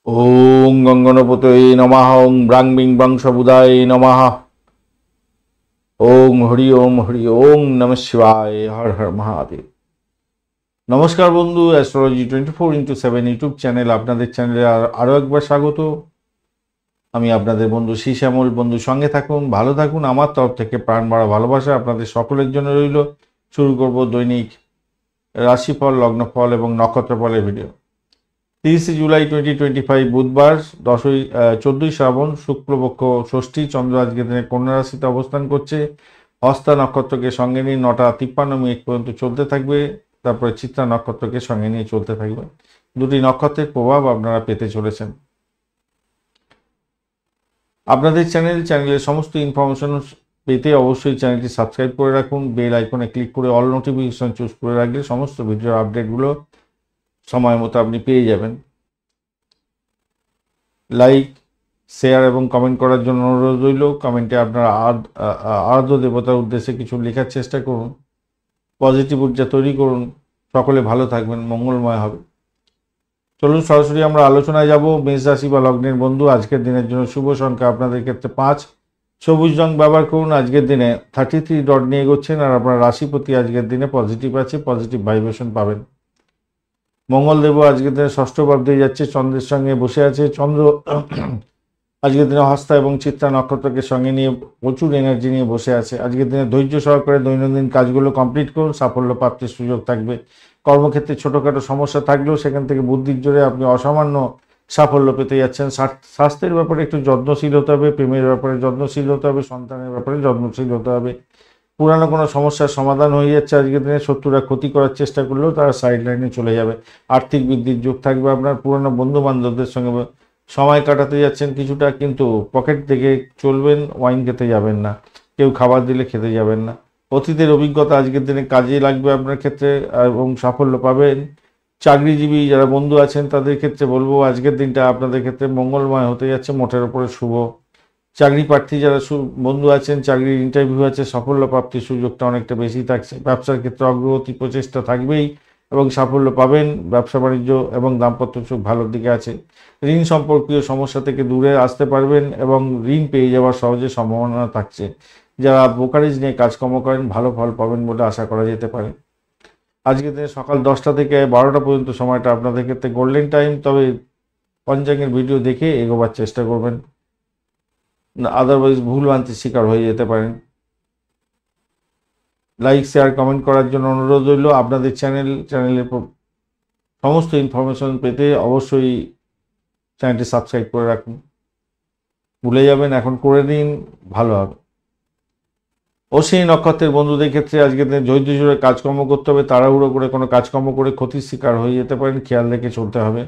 ওং গঙ্গনপতয়ে নমঃ। ওং ব্রাং বিং ব্রাং সবুদায় নমঃ। ওং হরি ওং নমঃ শিবায়। হর হর মহাদেব। নমস্কার বন্ধু, অ্যাস্ট্রোলজি 24x7 ইউটিউব চ্যানেল, আপনাদের চ্যানেলে আরও একবার স্বাগত। আমি আপনাদের বন্ধু শ্যামল। বন্ধু সঙ্গে থাকুন, ভালো থাকুন। আমার তরফ থেকে প্রাণ ভরা ভালোবাসা আপনাদের সকলের জন্য রইল। শুরু করব দৈনিক রাশিফল, লগ্নফল এবং নক্ষত্রফলের ভিডিও। 30 জুলাই 2025 বুধবার, 14ই শ্রাবণ, শুক্লপক্ষ ষষ্ঠী। চন্দ্র আজকের দিনে কন্যা রাশিতে অবস্থান করছে। হস্তা নক্ষত্রকে সঙ্গে নিয়ে 9:53 পর্যন্ত চলতে থাকবে। তারপরে চিত্রা নক্ষত্রকে সঙ্গে নিয়ে চলতে থাকবে। দুটি নক্ষত্রের প্রভাব আপনারা পেতে চলেছেন। আপনাদের চ্যানেলের সমস্ত ইনফরমেশন পেতে অবশ্যই চ্যানেলটি সাবস্ক্রাইব করে রাখুন। বেল আইকনে ক্লিক করে অল নোটিফিকেশন চুজ করে রাখলে সমস্ত ভিডিওর আপডেটগুলো সময় মতো আপনি পেয়ে যাবেন। লাইক, শেয়ার এবং কমেন্ট করার জন্য অনুরোধ রইল। কমেন্টে আপনারা আরাধ্য দেবতার উদ্দেশ্যে কিছু লেখার চেষ্টা করুন। পজিটিভ ঊর্জা তৈরি করুন। সকলে ভালো থাকবেন, মঙ্গলময় হবে। চলুন সরাসরি আমরা আলোচনায় যাব। মেষ রাশি বা লগ্নের বন্ধু, আজকের দিনের জন্য শুভ সংখ্যা আপনাদের ক্ষেত্রে 5। সবুজ রং ব্যবহার করুন। আজকের দিনে 33 ডট নিয়ে এগোচ্ছেন। আর আপনার রাশিপতি আজকের দিনে পজিটিভ আছে, পজিটিভ ভাইব্রেশন পাবেন। মঙ্গলদেবও আজকের দিনে ষষ্ঠ ভাবে যাচ্ছে, চন্দ্রের সঙ্গে বসে আছে। চন্দ্র আজকের দিনে হস্তা এবং চিত্রা নক্ষত্রকে সঙ্গে নিয়ে প্রচুর এনার্জি নিয়ে বসে আছে। আজকের দিনে ধৈর্য সহকারে দৈনন্দিন কাজগুলো কমপ্লিট করুন, সাফল্য প্রাপ্তির সুযোগ থাকবে। কর্মক্ষেত্রে ছোটোখাটো সমস্যা থাকলেও সেখান থেকে বুদ্ধির জোরে আপনি অসামান্য সাফল্য পেতে যাচ্ছেন। স্বাস্থ্যের ব্যাপারে একটু যত্নশীল হতে হবে, প্রেমের ব্যাপারে যত্নশীল হতে হবে, সন্তানের ব্যাপারে যত্নশীল হতে হবে। পুরানো কোনো সমস্যার সমাধান হয়ে যাচ্ছে আজকের দিনে। শত্রুরা ক্ষতি করার চেষ্টা করলেও তারা সাইড লাইনে চলে যাবে। আর্থিক বৃদ্ধির যোগ থাকবে। আপনার পুরানো বন্ধু বান্ধবদের সঙ্গে সময় কাটাতে যাচ্ছেন কিছুটা, কিন্তু পকেট থেকে চলবেন, ওয়াইন খেতে যাবেন না, কেউ খাবার দিলে খেতে যাবেন না। অতীতের অভিজ্ঞতা আজকের দিনে কাজে লাগবে আপনার ক্ষেত্রে এবং সাফল্য পাবেন। চাকরিজীবী যারা বন্ধু আছেন তাদের ক্ষেত্রে বলবো আজকের দিনটা আপনাদের ক্ষেত্রে মঙ্গলময় হতে যাচ্ছে, মোটের উপরে শুভ। চাকরি প্রার্থী যারা বন্ধু আছেন, চাকরির ইন্টারভিউ আছে, সাফল্য প্রাপ্তির সুযোগটা অনেকটা বেশি থাকছে। ব্যবসার ক্ষেত্রে অগ্রগতি প্রচেষ্টা থাকবেই এবং সাফল্য পাবেন। ব্যবসা বাণিজ্য এবং দাম্পত্য সুখ ভালোর দিকে আছে। ঋণ সম্পর্কীয় সমস্যা থেকে দূরে আসতে পারবেন এবং ঋণ পেয়ে যাওয়ার সহজে সম্ভাবনা থাকছে। যারা ব্রোকারেজ নিয়ে কাজকর্ম করেন ভালো ফল পাবেন বলে আশা করা যেতে পারে। আজকের দিনে সকাল 10টা থেকে 12টা পর্যন্ত সময়টা আপনাদের ক্ষেত্রে গোল্ডেন টাইম। তবে পঞ্চাঙ্গের ভিডিও দেখে এগোবার চেষ্টা করবেন, আদারওয়াইজ ভুলভ্রান্তির শিকার হয়ে যেতে পারেন। লাইক, শেয়ার, কমেন্ট করার জন্য অনুরোধ রইল। আপনাদের চ্যানেলের সমস্ত ইনফরমেশন পেতে অবশ্যই চ্যানেলটি সাবস্ক্রাইব করে রাখুন। ভুলে যাবেন, এখন করে দিন, ভালো হবে। অশ্বিনী নক্ষত্রের বন্ধুদের ক্ষেত্রে আজকের দিনে ধৈর্য ধরে কাজকর্ম করতে হবে। তাড়াহুড়ো করে কোনো কাজকর্ম করে ক্ষতির শিকার হয়ে যেতে পারেন, খেয়াল রেখে চলতে হবে।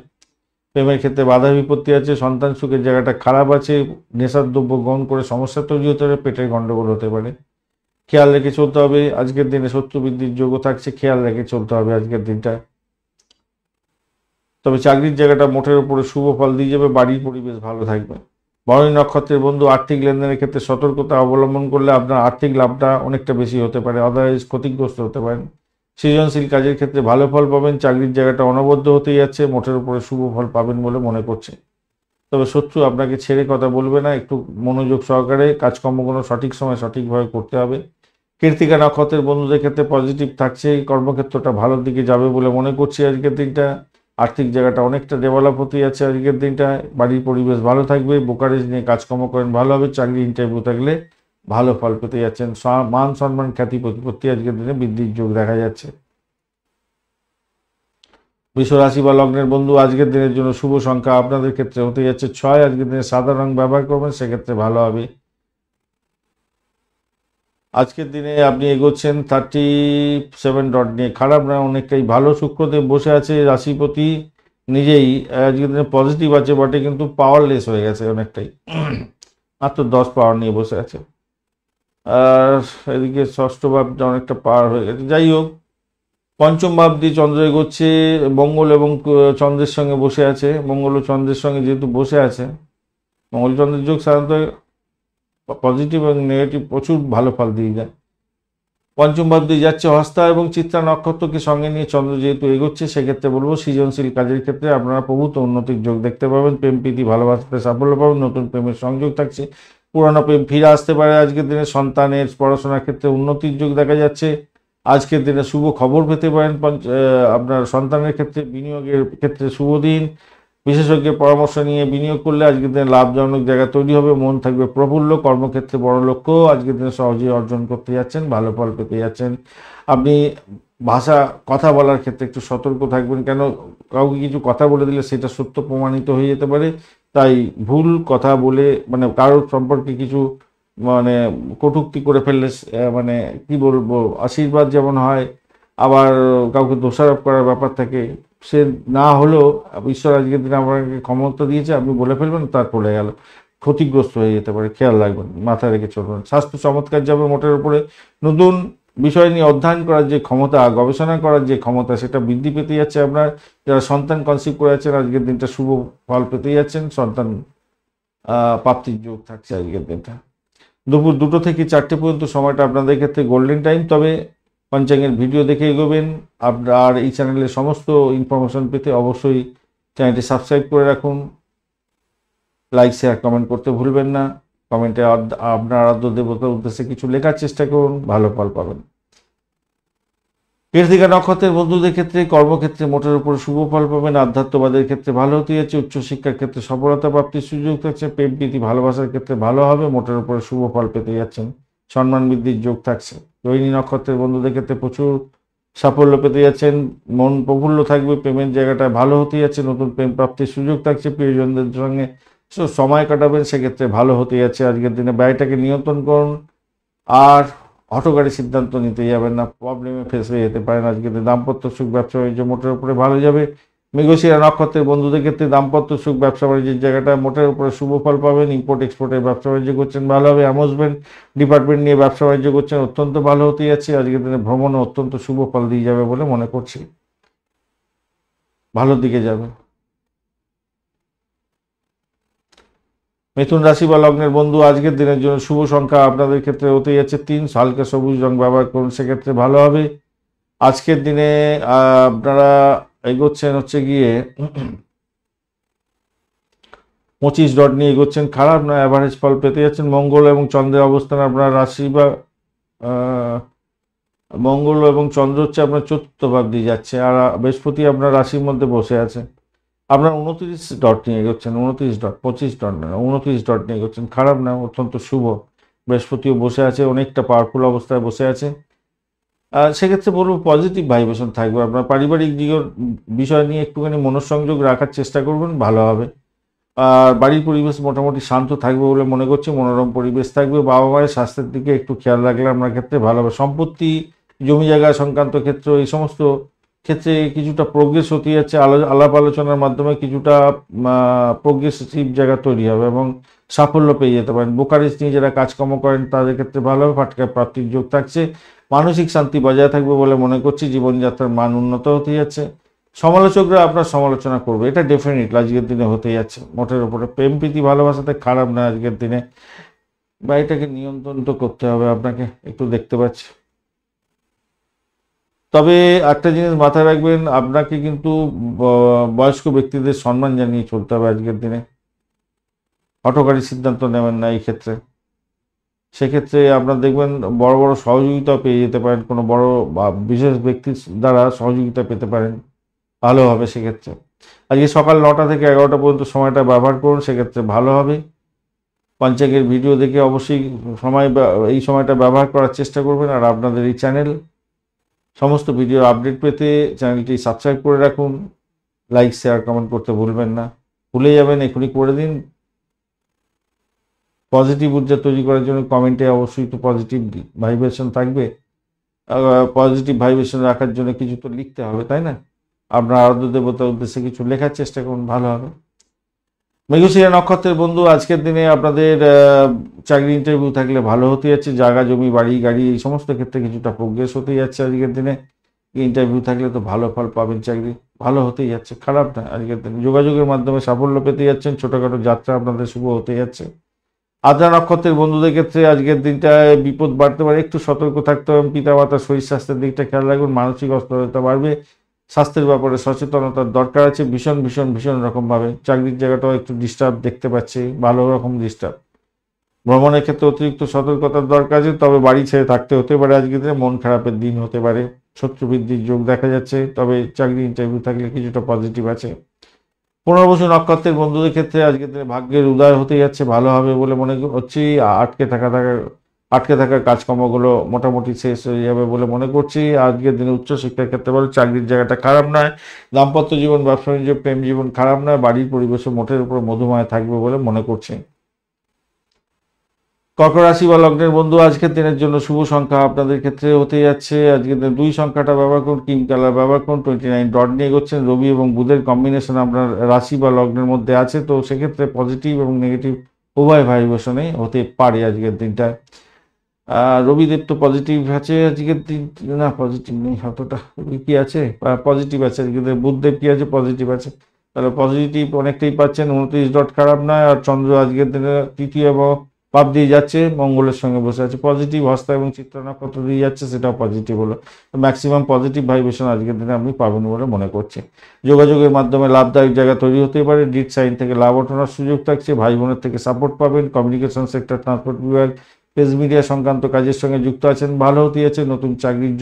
প্রেমের ক্ষেত্রে বাধা বিপত্তি আছে, সন্তান সুখের জায়গাটা খারাপ আছে। নেশার দ্রব্য গ্রহণ করে সমস্যা তৈরি হতে পারে, পেটের গণ্ডগোল হতে পারে, খেয়াল রেখে চলতে হবে। আজকের দিনে শত্রু বৃদ্ধির যোগ্য থাকছে, খেয়াল রেখে চলতে হবে আজকের দিনটা। তবে চাকরির জায়গাটা মোটের উপরে শুভ ফল দিয়ে যাবে, বাড়ির পরিবেশ ভালো থাকবে। ভরণী নক্ষত্রের বন্ধু, আর্থিক লেনদেনের ক্ষেত্রে সতর্কতা অবলম্বন করলে আপনার আর্থিক লাভটা অনেকটা বেশি হতে পারে, আদারওয়াইজ ক্ষতিগ্রস্ত হতে পারেন। সৃজনশীল কাজের ক্ষেত্রে ভালো ফল পাবেন। চাকরির জায়গাটা অনবদ্য হতে যাচ্ছে, মোটের উপরে শুভ ফল পাবেন বলে মনে করছে। তবে শত্রু আপনাকে ছেড়ে কথা বলবে না, একটু মনোযোগ সহকারে কাজকর্মগুলো সঠিক সময় সঠিকভাবে করতে হবে। কৃত্তিকা নক্ষত্রের বন্ধুদের ক্ষেত্রে পজিটিভ থাকছে, কর্মক্ষেত্রটা ভালোর দিকে যাবে বলে মনে করছি আজকের দিনটা। আর্থিক জায়গাটা অনেকটা ডেভেলপ হতে যাচ্ছে আজকের দিনটা। বাড়ির পরিবেশ ভালো থাকবে, ব্রোকারেজ নিয়ে কাজকর্ম করেন ভালো হবে। চাকরি ইন্টারভিউ থাকলে ভালো ফল পেতে যাচ্ছেন। মান সম্মান খ্যাতি প্রতিপত্তি আজকের দিনে বৃদ্ধির যোগ দেখা যাচ্ছে। বৃষ রাশি বা লগ্নের বন্ধু, আজকের দিনের জন্য শুভ সংখ্যা আপনাদের ক্ষেত্রে হতে যাচ্ছে 6। আজকের দিনে সাদা রং ব্যবহার করবেন, সেক্ষেত্রে ভালো হবে। আজকের দিনে আপনি এগোচ্ছেন 37 ডট নিয়ে, খারাপ না, অনেকটাই ভালো। শুক্রদেব বসে আছে, রাশিপতি নিজেই আজকের দিনে পজিটিভ আছে বটে, কিন্তু পাওয়ারলেস হয়ে গেছে অনেকটাই, মাত্র 10 পাওয়ার নিয়ে বসে আছে। আর এদিকে ষষ্ঠ ভাবটা অনেকটা পাওয়ার হয়ে গেছে। যাই হোক, পঞ্চম ভাব দিয়ে চন্দ্র এগোচ্ছে, মঙ্গল এবং চন্দ্রের সঙ্গে বসে আছে। মঙ্গল ও চন্দ্রের সঙ্গে যেহেতু বসে আছে, মঙ্গল চন্দ্রের যোগ সাধারণত পজিটিভ এবং নেগেটিভ প্রচুর ভালো ফল দিয়ে যায়। পঞ্চম ভাব দিয়ে যাচ্ছে হস্তা এবং চিত্রা নক্ষত্রকে সঙ্গে নিয়ে চন্দ্র যেহেতু এগোচ্ছে, সেক্ষেত্রে বলবো সৃজনশীল কাজের ক্ষেত্রে আপনারা প্রভূত উন্নতির যোগ দেখতে পাবেন। প্রেম প্রীতি ভালোবাসাতে সাফল্য পাবেন, নতুন প্রেমের সংযোগ থাকছে, পুরানো প্রেম ফিরে আসতে পারে। আজকের দিনে সন্তানের পড়াশোনার ক্ষেত্রে উন্নতির যোগ দেখা যাচ্ছে। আজকের দিনে শুভ খবর পেতে পারেন। আপনার সন্তানের ক্ষেত্রে বিনিয়োগের ক্ষেত্রে শুভ দিন। বিশেষজ্ঞের পরামর্শ নিয়ে বিনিয়োগ করলে আজকের দিনে লাভজনক জায়গা তৈরি হবে। মন থাকবে প্রফুল্ল। কর্মক্ষেত্রে বড় লক্ষ্য আজকের দিনে সহজেই অর্জন করতে যাচ্ছেন, ভালো ফল পেতে যাচ্ছেন। আপনি কথা বলার ক্ষেত্রে একটু সতর্ক থাকবেন, কেন কাউকে কিছু কথা বলে দিলে সেটা সত্য প্রমাণিত হয়ে যেতে পারে। তাই ভুল কথা বলে মানে কারোর সম্পর্কে কিছু মানে কটূক্তি করে ফেললে মানে কি বলবো, আশীর্বাদ যেমন হয় আবার কাউকে দোষারোপ করার ব্যাপার থাকে, সে না হলেও ঈশ্বর আজকের দিনে আপনাকে ক্ষমতা দিয়েছে, আপনি বলে ফেলবেন, তার পড়ে গেল, ক্ষতিগ্রস্ত হয়ে যেতে পারে। খেয়াল রাখবেন, মাথায় রেখে চলবেন। স্বাস্থ্য চমৎকার যাবে মোটের উপরে। নতুন বিষয় নিয়ে অধ্যয়ন করার যে ক্ষমতা, গবেষণা করার যে ক্ষমতা, সেটা বৃদ্ধি পেতে যাচ্ছে। আপনার যারা সন্তান কনসিভ করে আছেন আজকের দিনটা শুভ ফল পেতে যাচ্ছেন। সন্তান প্রাপ্তির যোগ থাকছে আজকের দিনটা। দুপুর 2টো থেকে 4টে পর্যন্ত সময়টা আপনাদের ক্ষেত্রে গোল্ডেন টাইম। তবে পঞ্চাঙ্গের ভিডিও দেখে এগোবেন। আর এই চ্যানেলের সমস্ত ইনফরমেশন পেতে অবশ্যই চ্যানেলটি সাবস্ক্রাইব করে রাখুন। লাইক শেয়ার কমেন্ট করতে ভুলবেন না। কমেন্টে আপনার আরাধ্য দেবতার উদ্দেশ্যে কিছু লেখার চেষ্টা করুন, ভালো ফল পাবেন। কৃত্তিকা নক্ষত্রের বন্ধুদের ক্ষেত্রে কর্মক্ষেত্রে মোটের উপর শুভ ফল পাবেন। আধ্যাত্মবাদের ক্ষেত্রে ভালো হতে যাচ্ছে। উচ্চশিক্ষার ক্ষেত্রে সফলতা প্রাপ্তির সুযোগ থাকছে। প্রেম প্রীতি ভালোবাসার ক্ষেত্রে ভালো হবে, মোটের উপরে শুভ ফল পেতে যাচ্ছেন। সম্মান বৃদ্ধির যোগ থাকছে। রোহিণী নক্ষত্রের বন্ধুদের ক্ষেত্রে প্রচুর সাফল্য পেতে যাচ্ছেন। মন প্রফুল্ল থাকবে। প্রেমের জায়গাটা ভালো হতে যাচ্ছে। নতুন প্রেম প্রাপ্তির সুযোগ থাকছে। প্রিয়জনদের সঙ্গে সময় কাটাবেন, সেক্ষেত্রে ভালো হতে যাচ্ছে। আজকের দিনে ব্যয়টাকে নিয়ন্ত্রণ করুন। আর হঠকারী সিদ্ধান্ত নিতে যাবেন না, প্রবলেমে ফেসে যেতে পারেন। আজকে দাম্পত্য সুখ ব্যবসা বাণিজ্য মোটের উপরে ভালো যাবে। মৃগশিরা নক্ষত্রের বন্ধুদের ক্ষেত্রে দাম্পত্য সুখ ব্যবসা বাণিজ্যের জায়গাটা মোটের উপরে শুভ ফল পাবেন। ইম্পোর্ট এক্সপোর্টের ব্যবসা বাণিজ্য করছেন, ভালো হবে। অ্যামুজমেন্ট ডিপার্টমেন্ট নিয়ে ব্যবসা বাণিজ্য করছেন, অত্যন্ত ভালো হতে যাচ্ছে। আজকের দিনে ভ্রমণও অত্যন্ত শুভ ফল দিয়ে যাবে বলে মনে করছি, ভালোর দিকে যাবে। মিথুন রাশি বা লগ্নের বন্ধু আজকের দিনের জন্য শুভ সংখ্যা আপনাদের ক্ষেত্রে হতে যাচ্ছে 3। হালকা সবুজ রং ব্যবহার করুন, সেক্ষেত্রে ভালো হবে। আজকের দিনে আপনারা এগোচ্ছেন হচ্ছে গিয়ে 25 ডট নিয়ে এগোচ্ছেন, খারাপ না, অ্যাভারেজ ফল পেতে যাচ্ছেন। মঙ্গল এবং চন্দ্রের অবস্থান আপনার রাশি বা মঙ্গল এবং চন্দ্র হচ্ছে আপনার 4র্থ ভাব দিয়ে যাচ্ছে, আর বৃহস্পতি আপনার রাশির মধ্যে বসে আছে। আপনার 29 ডট নিয়ে এগোচ্ছেন, 29 ডট, 25 ডট না, 29 ডট নিয়ে এগোচ্ছেন, খারাপ না, অত্যন্ত শুভ। বৃহস্পতিও বসে আছে, অনেকটা পাওয়ারফুল অবস্থায় বসে আছে। সেক্ষেত্রে বলবো পজিটিভ ভাইব্রেশন থাকবে। আপনার পারিবারিক বিষয় নিয়ে একটুখানি মনঃসংযোগ রাখার চেষ্টা করবেন, ভালো হবে। আর বাড়ির পরিবেশ মোটামুটি শান্ত থাকবে বলে মনে করছি, মনোরম পরিবেশ থাকবে। বাবা মায়ের স্বাস্থ্যের দিকে একটু খেয়াল রাখলে আপনার ক্ষেত্রে ভালো হবে। সম্পত্তি, জমি জায়গা সংক্রান্ত ক্ষেত্র, এই সমস্ত ক্ষেত্রে কিছুটা প্রোগ্রেস হতে যাচ্ছে। আলাপ আলোচনার মাধ্যমে কিছুটা প্রোগ্রেসিভ জায়গা তৈরি হবে এবং সাফল্য পেয়ে যেতে পারেন। বোকারিস নিয়ে যারা কাজকর্ম করেন তাদের ক্ষেত্রে ভালো হবে। ফাটকা প্রাপ্তির যোগ থাকছে। মানসিক শান্তি বজায় থাকবে বলে মনে করছি। জীবনযাত্রার মান উন্নত হতে যাচ্ছে। সমালোচকরা আপনার সমালোচনা করবে, এটা ডেফিনেটলি আজকের দিনে হতে যাচ্ছে। মোটের উপরে প্রেম প্রীতি ভালোবাসাতে খারাপ না আজকের দিনে, বা এটাকে নিয়ন্ত্রণ তো করতে হবে আপনাকে, একটু দেখতে পাচ্ছি। তবে একটা জিনিস মাথায় রাখবেন, আপনাকে কিন্তু বয়স্ক ব্যক্তিদের সম্মান জানিয়ে চলতে হবে আজকের দিনে। হঠকারী সিদ্ধান্ত নেবেন না এই ক্ষেত্রে। সেক্ষেত্রে আপনার দেখবেন বড় বড় সহযোগিতা পেয়ে যেতে পারেন, কোনো বড় বা বিশেষ ব্যক্তির দ্বারা সহযোগিতা পেতে পারেন, ভালো হবে সেক্ষেত্রে। আজকে সকাল 9টা থেকে 11টা পর্যন্ত সময়টা ব্যবহার করুন, সেক্ষেত্রে ভালো হবে। পঞ্চাঙ্গের ভিডিও দেখে অবশ্যই এই সময়টা ব্যবহার করার চেষ্টা করবেন। আর আপনাদের এই চ্যানেল সমস্ত ভিডিও আপডেট পেতে চ্যানেলটি সাবস্ক্রাইব করে রাখুন। লাইক শেয়ার কমেন্ট করতে ভুলবেন না, ভুলে যাবেন এখনই করে দিন। পজিটিভ ঊর্জা তৈরি করার জন্য কমেন্টে অবশ্যই তো পজিটিভ ভাইব্রেশন থাকবে। পজিটিভ ভাইব্রেশন রাখার জন্য কিছু তো লিখতে হবে, তাই না? আপনার আরাধ্য দেবতার উদ্দেশ্যে কিছু লেখার চেষ্টা করুন, ভালো হবে। মৃগশিরা নক্ষত্রের বন্ধু আজকের দিনে আপনাদের চাকরি ইন্টারভিউ থাকলে ভালো হতে যাচ্ছে। জায়গা জমি বাড়ি গাড়ি এই সমস্ত ক্ষেত্রে কিছুটা প্রোগ্রেস হতে যাচ্ছে আজকের দিনে। ইন্টারভিউ থাকলে তো ভালো ফল পাবেন, চাকরি ভালো হতেই যাচ্ছে, খারাপ না আজকের দিনে। যোগাযোগের মাধ্যমে সাফল্য পেতে যাচ্ছেন। ছোটোখাটো যাত্রা আপনাদের শুভ হতে যাচ্ছে। আদ্রা নক্ষত্রের বন্ধুদের ক্ষেত্রে আজকের দিনটায় বিপদ বাড়তে পারে, একটু সতর্ক থাকতে হবে। পিতামাতার শরীর স্বাস্থ্যের দিকটা খেয়াল রাখবেন, মানসিক অস্থিরতা বাড়বে, স্বাস্থ্যের ব্যাপারে সচেতনতার দরকার আছে ভীষণ ভীষণ ভীষণ রকমভাবে। চাকরির জায়গাটাও একটু ডিস্টার্ব দেখতে পাচ্ছি, ভালো রকম ডিস্টার্ব। ভ্রমণের ক্ষেত্রে অতিরিক্ত সতর্কতার দরকার আছে, তবে বাড়ি ছেড়ে থাকতে হতে পারে আজকের দিনে, মন খারাপের দিন হতে পারে, শত্রু বৃদ্ধির যোগ দেখা যাচ্ছে, তবে চাকরি ইন্টারভিউ থাকলে কিছুটা পজিটিভ আছে। পুনর্বসু নক্ষত্রের বন্ধুদের ক্ষেত্রে আজকের দিনে ভাগ্যের উদয় হতে যাচ্ছে, ভালো হবে বলে মনে হচ্ছে। আটকে থাকা কাজকর্মগুলো মোটামুটি শেষ হয়ে যাবে বলে মনে করছি। আজকের দিনে উচ্চশিক্ষার ক্ষেত্রে বলে চাকরির জায়গাটা খারাপ নয়, দাম্পত্য জীবন, ব্যবসা বাণিজ্য, প্রেম জীবন খারাপ নয়, বাড়ির পরিবেশও মোটের উপর মধুময় থাকবে বলে মনে করছি। কর্কট রাশি বা লগ্নের বন্ধু, আজকের দিনের জন্য শুভ সংখ্যা আপনাদের ক্ষেত্রে হতে যাচ্ছে আজকের দিনে 2 সংখ্যাটা ব্যবহার করুন, কিং কালার ব্যবহার করুন, 29 ডট নিয়ে এগোচ্ছেন। রবি এবং বুধের কম্বিনেশন আপনার রাশি বা লগ্নের মধ্যে আছে, তো সেক্ষেত্রে পজিটিভ এবং নেগেটিভ উভয় ভাইব্রেশনে হতে পারে আজকের দিনটা। রবিদেব তো পজিটিভ আছে আজকের দিন, না পজিটিভ নেই অতটা, কি আছে পজিটিভ আছে আজকের দিনে। বুধদেব কি আছে, পজিটিভ আছে, তাহলে পজিটিভ অনেকটাই পাচ্ছেন। 29 ডট খারাপ নয়। আর চন্দ্র আজকের দিনে তৃতীয় এবং পাপ দিয়ে যাচ্ছে, মঙ্গলের সঙ্গে বসে আছে, পজিটিভ। হস্তা এবং চিত্র নক্ষত্র দিয়ে যাচ্ছে, সেটাও পজিটিভ হলো। ম্যাক্সিমাম পজিটিভ ভাইব্রেশন আজকের দিনে আপনি পাবেন বলে মনে করছি। যোগাযোগের মাধ্যমে লাভদায়ক জায়গা তৈরি হতে পারে, ডিড সাইন থেকে লাভ ওঠানোর সুযোগ থাকছে, ভাই বোনের থেকে সাপোর্ট পাবেন। কমিউনিকেশন সেক্টর, ট্রান্সপোর্ট বিভাগ, প্রেস মিডিয়া সংক্রান্ত কাজের সঙ্গে যুক্ত আছেন, ভালো হতে যাচ্ছে। নতুন চাকরির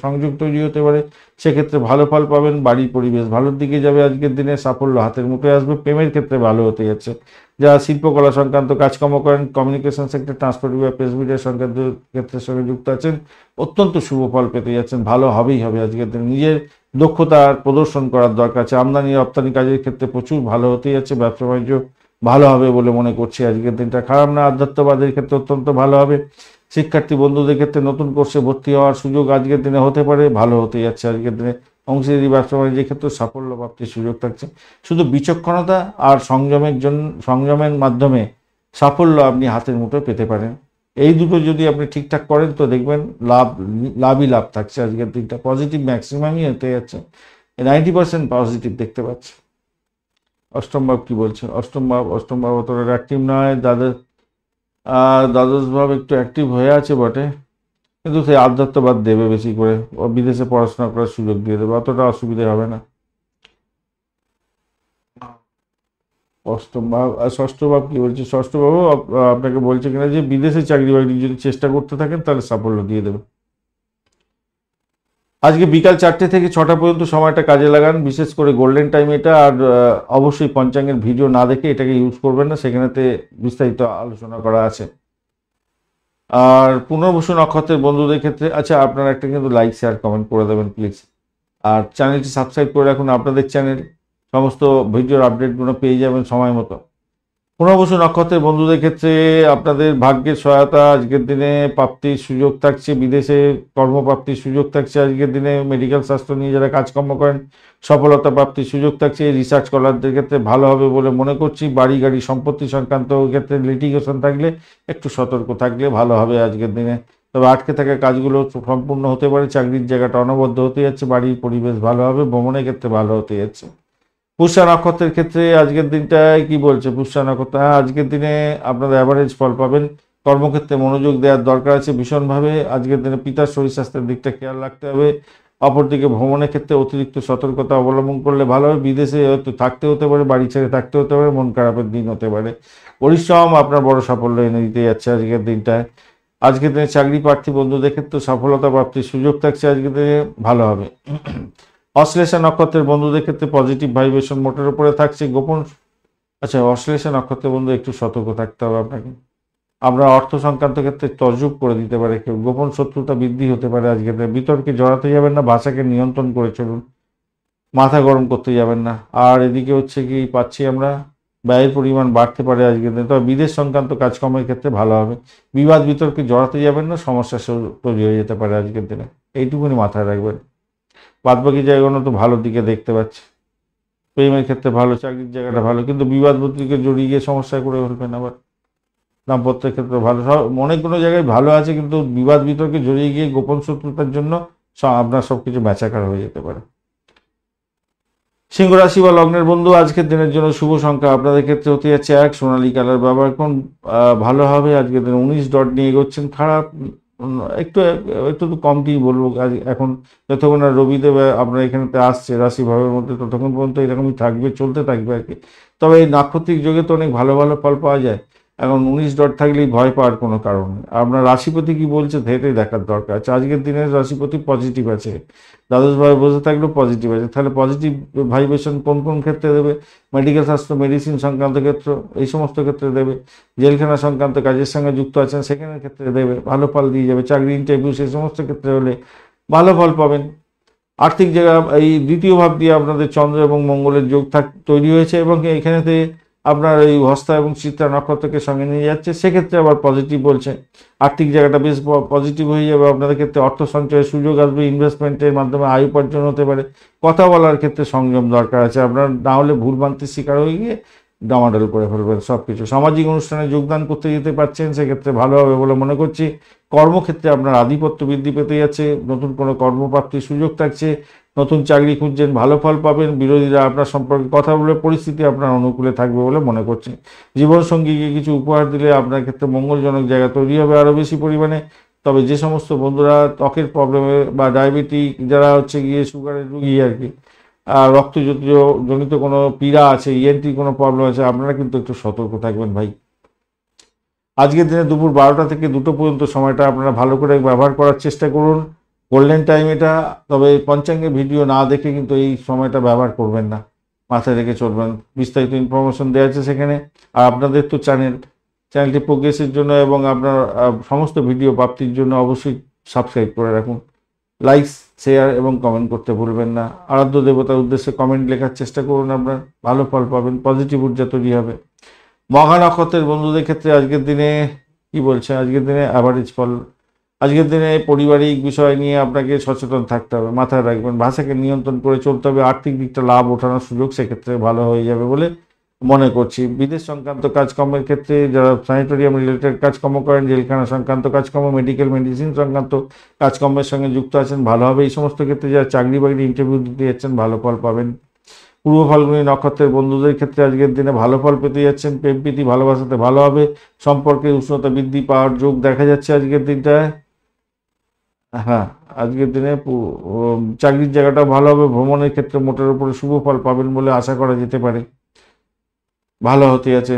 সংযোগ তৈরি হতে পারে, সেক্ষেত্রে ভালো ফল পাবেন। বাড়ির পরিবেশ ভালোর দিকে যাবে আজকের দিনে, সাফল্য হাতের মুঠোয় আসবে। প্রেমের ক্ষেত্রে ভালো হতে যাচ্ছে। যারা শিল্পকলা সংক্রান্ত কাজকর্ম করেন, কমিউনিকেশন সেক্টর, ট্রান্সপোর্ট বিভাগ, প্রেস মিডিয়া সংক্রান্ত ক্ষেত্রের সঙ্গে যুক্ত আছেন, অত্যন্ত শুভ ফল পেতে যাচ্ছেন, ভালো হবেই হবে আজকের দিনে। নিজের দক্ষতার প্রদর্শন করার দরকার আছে। আমদানি রপ্তানি কাজের ক্ষেত্রে প্রচুর ভালো হতে যাচ্ছে, ব্যবসা বাণিজ্য ভালো হবে বলে মনে করছি আজকের দিনটা, খারাপ না। আধ্যাত্মবাদের ক্ষেত্রে অত্যন্ত ভালো হবে। শিক্ষার্থী বন্ধুদের ক্ষেত্রে নতুন কোর্সে ভর্তি হওয়ার সুযোগ আজকের দিনে হতে পারে, ভালো হতে যাচ্ছে আজকের দিনে। অংশীদারি ব্যবসা বাণিজ্যের ক্ষেত্রে সাফল্য প্রাপ্তির সুযোগ থাকছে। শুধু বিচক্ষণতা আর সংযমের মাধ্যমে সাফল্য আপনি হাতের মুঠোয় পেতে পারেন। এই দুটো যদি আপনি ঠিকঠাক করেন তো দেখবেন লাভই লাভ থাকছে আজকের দিনটা। পজিটিভ ম্যাক্সিমামই হতে যাচ্ছে, 90% পজিটিভ দেখতে পাচ্ছি। অষ্টম ভাব কি বলছে? অষ্টম ভাব অতটা অ্যাক্টিভ নয়। দ্বাদশ ভাব একটু অ্যাক্টিভ হয়ে আছে বটে, কিন্তু সেই আধ্যাত্মবাদ দেবে বেশি করে, বিদেশে পড়াশোনা করার সুযোগ দিয়ে দেবে, অতটা অসুবিধা হবে না। অষ্টম ভাব আর ষষ্ঠ ভাব কি বলছে? ষষ্ঠ ভাবও আপনাকে বলছে কিনা যে বিদেশে চাকরি বাকরি যদি চেষ্টা করতে থাকেন তাহলে সাফল্য দিয়ে দেবে। আজকে বিকাল 4টে থেকে 6টা পর্যন্ত সময়টা কাজে লাগান, বিশেষ করে গোল্ডেন টাইম এটা। আর অবশ্যই পঞ্চাঙ্গের ভিডিও না দেখে এটাকে ইউজ করবেন না, সেখানেতে বিস্তারিত আলোচনা করা আছে। আর পুনর্বসু নক্ষত্রের বন্ধুদের ক্ষেত্রে আচ্ছা, আপনারা একটা কিন্তু লাইক শেয়ার কমেন্ট করে দেবেন প্লিজ। আর চ্যানেলটি সাবস্ক্রাইব করে রাখুন, আপনাদের চ্যানেল সমস্ত ভিডিওর আপডেটগুলো পেয়ে যাবেন সময় মতো। পুনর্বসু নক্ষত্রের বন্ধুদের ক্ষেত্রে আপনাদের ভাগ্যের সহায়তা আজকের দিনে, প্রাপ্তির সুযোগ থাকছে, বিদেশে কর্মপ্রাপ্তির সুযোগ থাকছে আজকের দিনে। মেডিকেল স্বাস্থ্য নিয়ে যারা কাজকর্ম করেন সফলতা প্রাপ্তির সুযোগ থাকছে। রিসার্চ স্কলারদের ক্ষেত্রে ভালো হবে বলে মনে করছি। বাড়ি গাড়ি সম্পত্তি সংক্রান্ত ক্ষেত্রে লিটিগেশন থাকলে একটু সতর্ক থাকলে ভালো হবে আজকের দিনে। তবে আটকে থাকা কাজগুলো সম্পূর্ণ হতে পারে, চাকরির জায়গাটা অনবদ্য হতে যাচ্ছে, বাড়ির পরিবেশ ভালো হবে, ভ্রমণের ক্ষেত্রে ভালো হতে যাচ্ছে। পুষ্যা নক্ষত্রের ক্ষেত্রে আজকের দিনটায় কি বলছে? পুষ্যা নক্ষত্র, আজকের দিনে আপনারা অ্যাভারেজ ফল পাবেন। কর্মক্ষেত্রে মনোযোগ দেওয়ার দরকার আছে ভীষণভাবে। আজকের দিনে পিতার শরীর স্বাস্থ্যের দিকটা খেয়াল রাখতে হবে। অপরদিকে ভ্রমণের ক্ষেত্রে অতিরিক্ত সতর্কতা অবলম্বন করলে ভালো হবে। বিদেশে হয়তো থাকতে হতে পারে, বাড়ি ছেড়ে থাকতে হতে পারে, মন খারাপের দিন হতে পারে। পরিশ্রম আপনার বড় সাফল্য এনে দিতে যাচ্ছে আজকের দিনটায়। আজকের দিনে চাকরি প্রার্থী বন্ধুদের ক্ষেত্রে সফলতা প্রাপ্তির সুযোগ থাকছে, আজকের দিনে ভালো হবে। অশ্লেষা নক্ষত্রের বন্ধুদের ক্ষেত্রে পজিটিভ ভাইব্রেশন মোটের উপরে থাকছে। আচ্ছা, অশ্লেষা নক্ষত্রের বন্ধু একটু সতর্ক থাকতে হবে আপনাকে। আমরা অর্থ সংক্রান্ত ক্ষেত্রে তরজুব করে দিতে পারে কেউ, গোপন শত্রুতা বৃদ্ধি হতে পারে আজকের দিনে। বিতর্কে জড়াতে যাবেন না, ভাষাকে নিয়ন্ত্রণ করে চলুন, মাথা গরম করতে যাবেন না। আর এদিকে হচ্ছে কি পাচ্ছি আমরা, ব্যয়ের পরিমাণ বাড়তে পারে আজকের দিনে, তবে বিদেশ সংক্রান্ত কাজকর্মের ক্ষেত্রে ভালো হবে। বিবাদ বিতর্কে জড়াতে যাবেন না, সমস্যা তৈরি হয়ে যেতে পারে আজকের দিনে, এইটুকুনি মাথায় রাখবেন। বাদবাকি জায়গাগুলো তো ভালোর দিকে দেখতে পাচ্ছি। প্রেমের ক্ষেত্রে ভালো, চাকরির জায়গাটা ভালো, কিন্তু বিবাদ বুদ্ধিকে জড়িয়ে গিয়ে সমস্যায় করে ফেলবেন আবার। দাম্পত্যের ক্ষেত্রে ভালো, সব অনেকগুলো জায়গায় ভালো আছে, কিন্তু বিবাদ বিতর্কে জড়িয়ে গিয়ে গোপন শত্রুতার জন্য আপনার সবকিছু ম্যাচাকার হয়ে যেতে পারে। সিংহ রাশি বা লগ্নের বন্ধু আজকের দিনের জন্য শুভ সংখ্যা আপনাদের ক্ষেত্রে হতে যাচ্ছে 1, সোনালী কালার ব্যবহার করুন, ভালো হবে। আজকের দিনে 19 ডট নিয়ে এগোচ্ছেন, খারাপ একটু একটু তো কমটি বলবো। এখন যতক্ষণ না রবিদেব আপনার এখানেতে আসছে রাশি ভাবের মধ্যে, ততক্ষণ পর্যন্ত এরকমই থাকবে, চলতে থাকবে আর কি। তবে এই নাক্ষত্রিক যোগে তো অনেক ভালো ভালো ফল পাওয়া যায়। এখন 19 ডট থাকলেই ভয় পাওয়ার কোনো কারণ নেই। আপনার রাশিপতি কি বলছে সেটাই দেখার দরকার আছে। আজকের দিনের রাশিপতি পজিটিভ আছে, দ্বাদশভাবে বসে থাকলেও পজিটিভ আছে। তাহলে পজিটিভ ভাইব্রেশন কোন কোন ক্ষেত্রে দেবে? মেডিকেল স্বাস্থ্য, মেডিসিন সংক্রান্ত ক্ষেত্র, এই সমস্ত ক্ষেত্রে দেবে। জেলখানা সংক্রান্ত কাজের সঙ্গে যুক্ত আছেন সেখানের ক্ষেত্রে দেবে, ভালো ফল দিয়ে যাবে। চাকরি, ইন্টারভিউ, সেই সমস্ত ক্ষেত্রে হলে ভালো ফল পাবেন। আর্থিক জায়গা, এই দ্বিতীয় ভাব দিয়ে আপনাদের চন্দ্র এবং মঙ্গলের যোগ তৈরি হয়েছে এবং এখানেতে আপনার এই হস্তা এবং চিত্রা নক্ষত্রকে সঙ্গে নিয়ে যাচ্ছে, সেক্ষেত্রে আবার পজিটিভ বলছে। আর্থিক জায়গাটা বেশ পজিটিভ হয়ে যাবে। আপনাদের ক্ষেত্রে অর্থ সঞ্চয়ের সুযোগ আসবে, ইনভেস্টমেন্টের মাধ্যমে আয় উপার্জন হতে পারে। কথা বলার ক্ষেত্রে সংযম দরকার আছে, আপনার না হলে ভুলভ্রান্তির শিকার হয়ে গিয়ে ডামাডোল করে ফেলবেন সব কিছু। সামাজিক অনুষ্ঠানে যোগদান করতে যেতে পারছেন, সেক্ষেত্রে ভালো হবে বলে মনে করছি। কর্মক্ষেত্রে আপনার আধিপত্য বৃদ্ধি পেতে যাচ্ছে, নতুন কোনো কর্মপ্রাপ্তির সুযোগ থাকছে। নতুন চাকরি খুঁজছেন, ভালো ফল পাবেন। বিরোধীরা আপনার সম্পর্কে কথা বলে পরিস্থিতি আপনার অনুকূলে থাকবে বলে মনে করছি। জীবনসঙ্গীকে কিছু উপহার দিলে আপনার ক্ষেত্রে মঙ্গলজনক জায়গা তৈরি হবে আরও বেশি পরিমাণে। তবে যে সমস্ত বন্ধুরা ত্বকের প্রবলেমে বা ডায়াবেটিক, যারা হচ্ছে গিয়ে সুগারের রুগী আর কি, রক্তজাতীয় জনিত কোনো পীড়া আছে, ইএনটি কোনো প্রবলেম আছে, আপনারা কিন্তু একটু সতর্ক থাকবেন ভাই। আজকের দিনে দুপুর 12টা থেকে 2টো পর্যন্ত সময়টা আপনারা ভালো করে ব্যবহার করার চেষ্টা করুন, গোল্ডেন টাইম এটা। তবে পঞ্চাঙ্গের ভিডিও না দেখে কিন্তু এই সময়টা ব্যবহার করবেন না, মাথায় রেখে চলবেন। বিস্তারিত ইনফরমেশন দেওয়া আছে সেখানে। আর আপনাদের তো চ্যানেলটি প্রোগ্রেসের জন্য এবং আপনার সমস্ত ভিডিও প্রাপ্তির জন্য অবশ্যই সাবস্ক্রাইব করে রাখুন। লাইক, শেয়ার এবং কমেন্ট করতে ভুলবেন না। আরাধ্য দেবতার উদ্দেশ্যে কমেন্ট লেখার চেষ্টা করুন, আপনার ভালো ফল পাবেন, পজিটিভ ঊর্জা তৈরি হবে। মঘা নক্ষত্রের বন্ধুদের ক্ষেত্রে আজকের দিনে কি বলছে? আজকের দিনে অ্যাভারেজ ফল। আজকের দিনে পারিবারিক বিষয় নিয়ে আপনাকে সচেতন থাকতে হবে, মাথায় রাখবেন। ভাষাকে নিয়ন্ত্রণ করে চলতে হবে। আর্থিক দিকটা লাভ ওঠানোর সুযোগ সেক্ষেত্রে ভালো হয়ে যাবে বলে মনে করছি। বিদেশ সংক্রান্ত কাজকর্মের ক্ষেত্রে যারা স্যানিটোরিয়াম রিলেটেড কাজকর্ম করেন, জেলখানা সংক্রান্ত কাজকর্ম, মেডিকেল মেডিসিন সংক্রান্ত কাজকর্মের সঙ্গে যুক্ত আছেন, ভালো হবে। এই সমস্ত ক্ষেত্রে যারা চাকরি বাকরি ইন্টারভিউ দিতে যাচ্ছেন, ভালো ফল পাবেন। পূর্ব ফাল্গুনী নক্ষত্রের বন্ধুদের ক্ষেত্রে আজকের দিনে ভালো ফল পেতে যাচ্ছেন। প্রেম প্রীতি ভালোবাসাতে ভালো হবে। সম্পর্কের উষ্ণতা বৃদ্ধি পাওয়ার যোগ দেখা যাচ্ছে আজকের দিনটায়। হ্যাঁ, আজকের দিনে চাকরির জায়গাটা ভালো হবে। ভ্রমণের ক্ষেত্রে মোটের উপরে শুভ ফল পাবেন বলে আশা করা যেতে পারে, ভালো হতে আছে।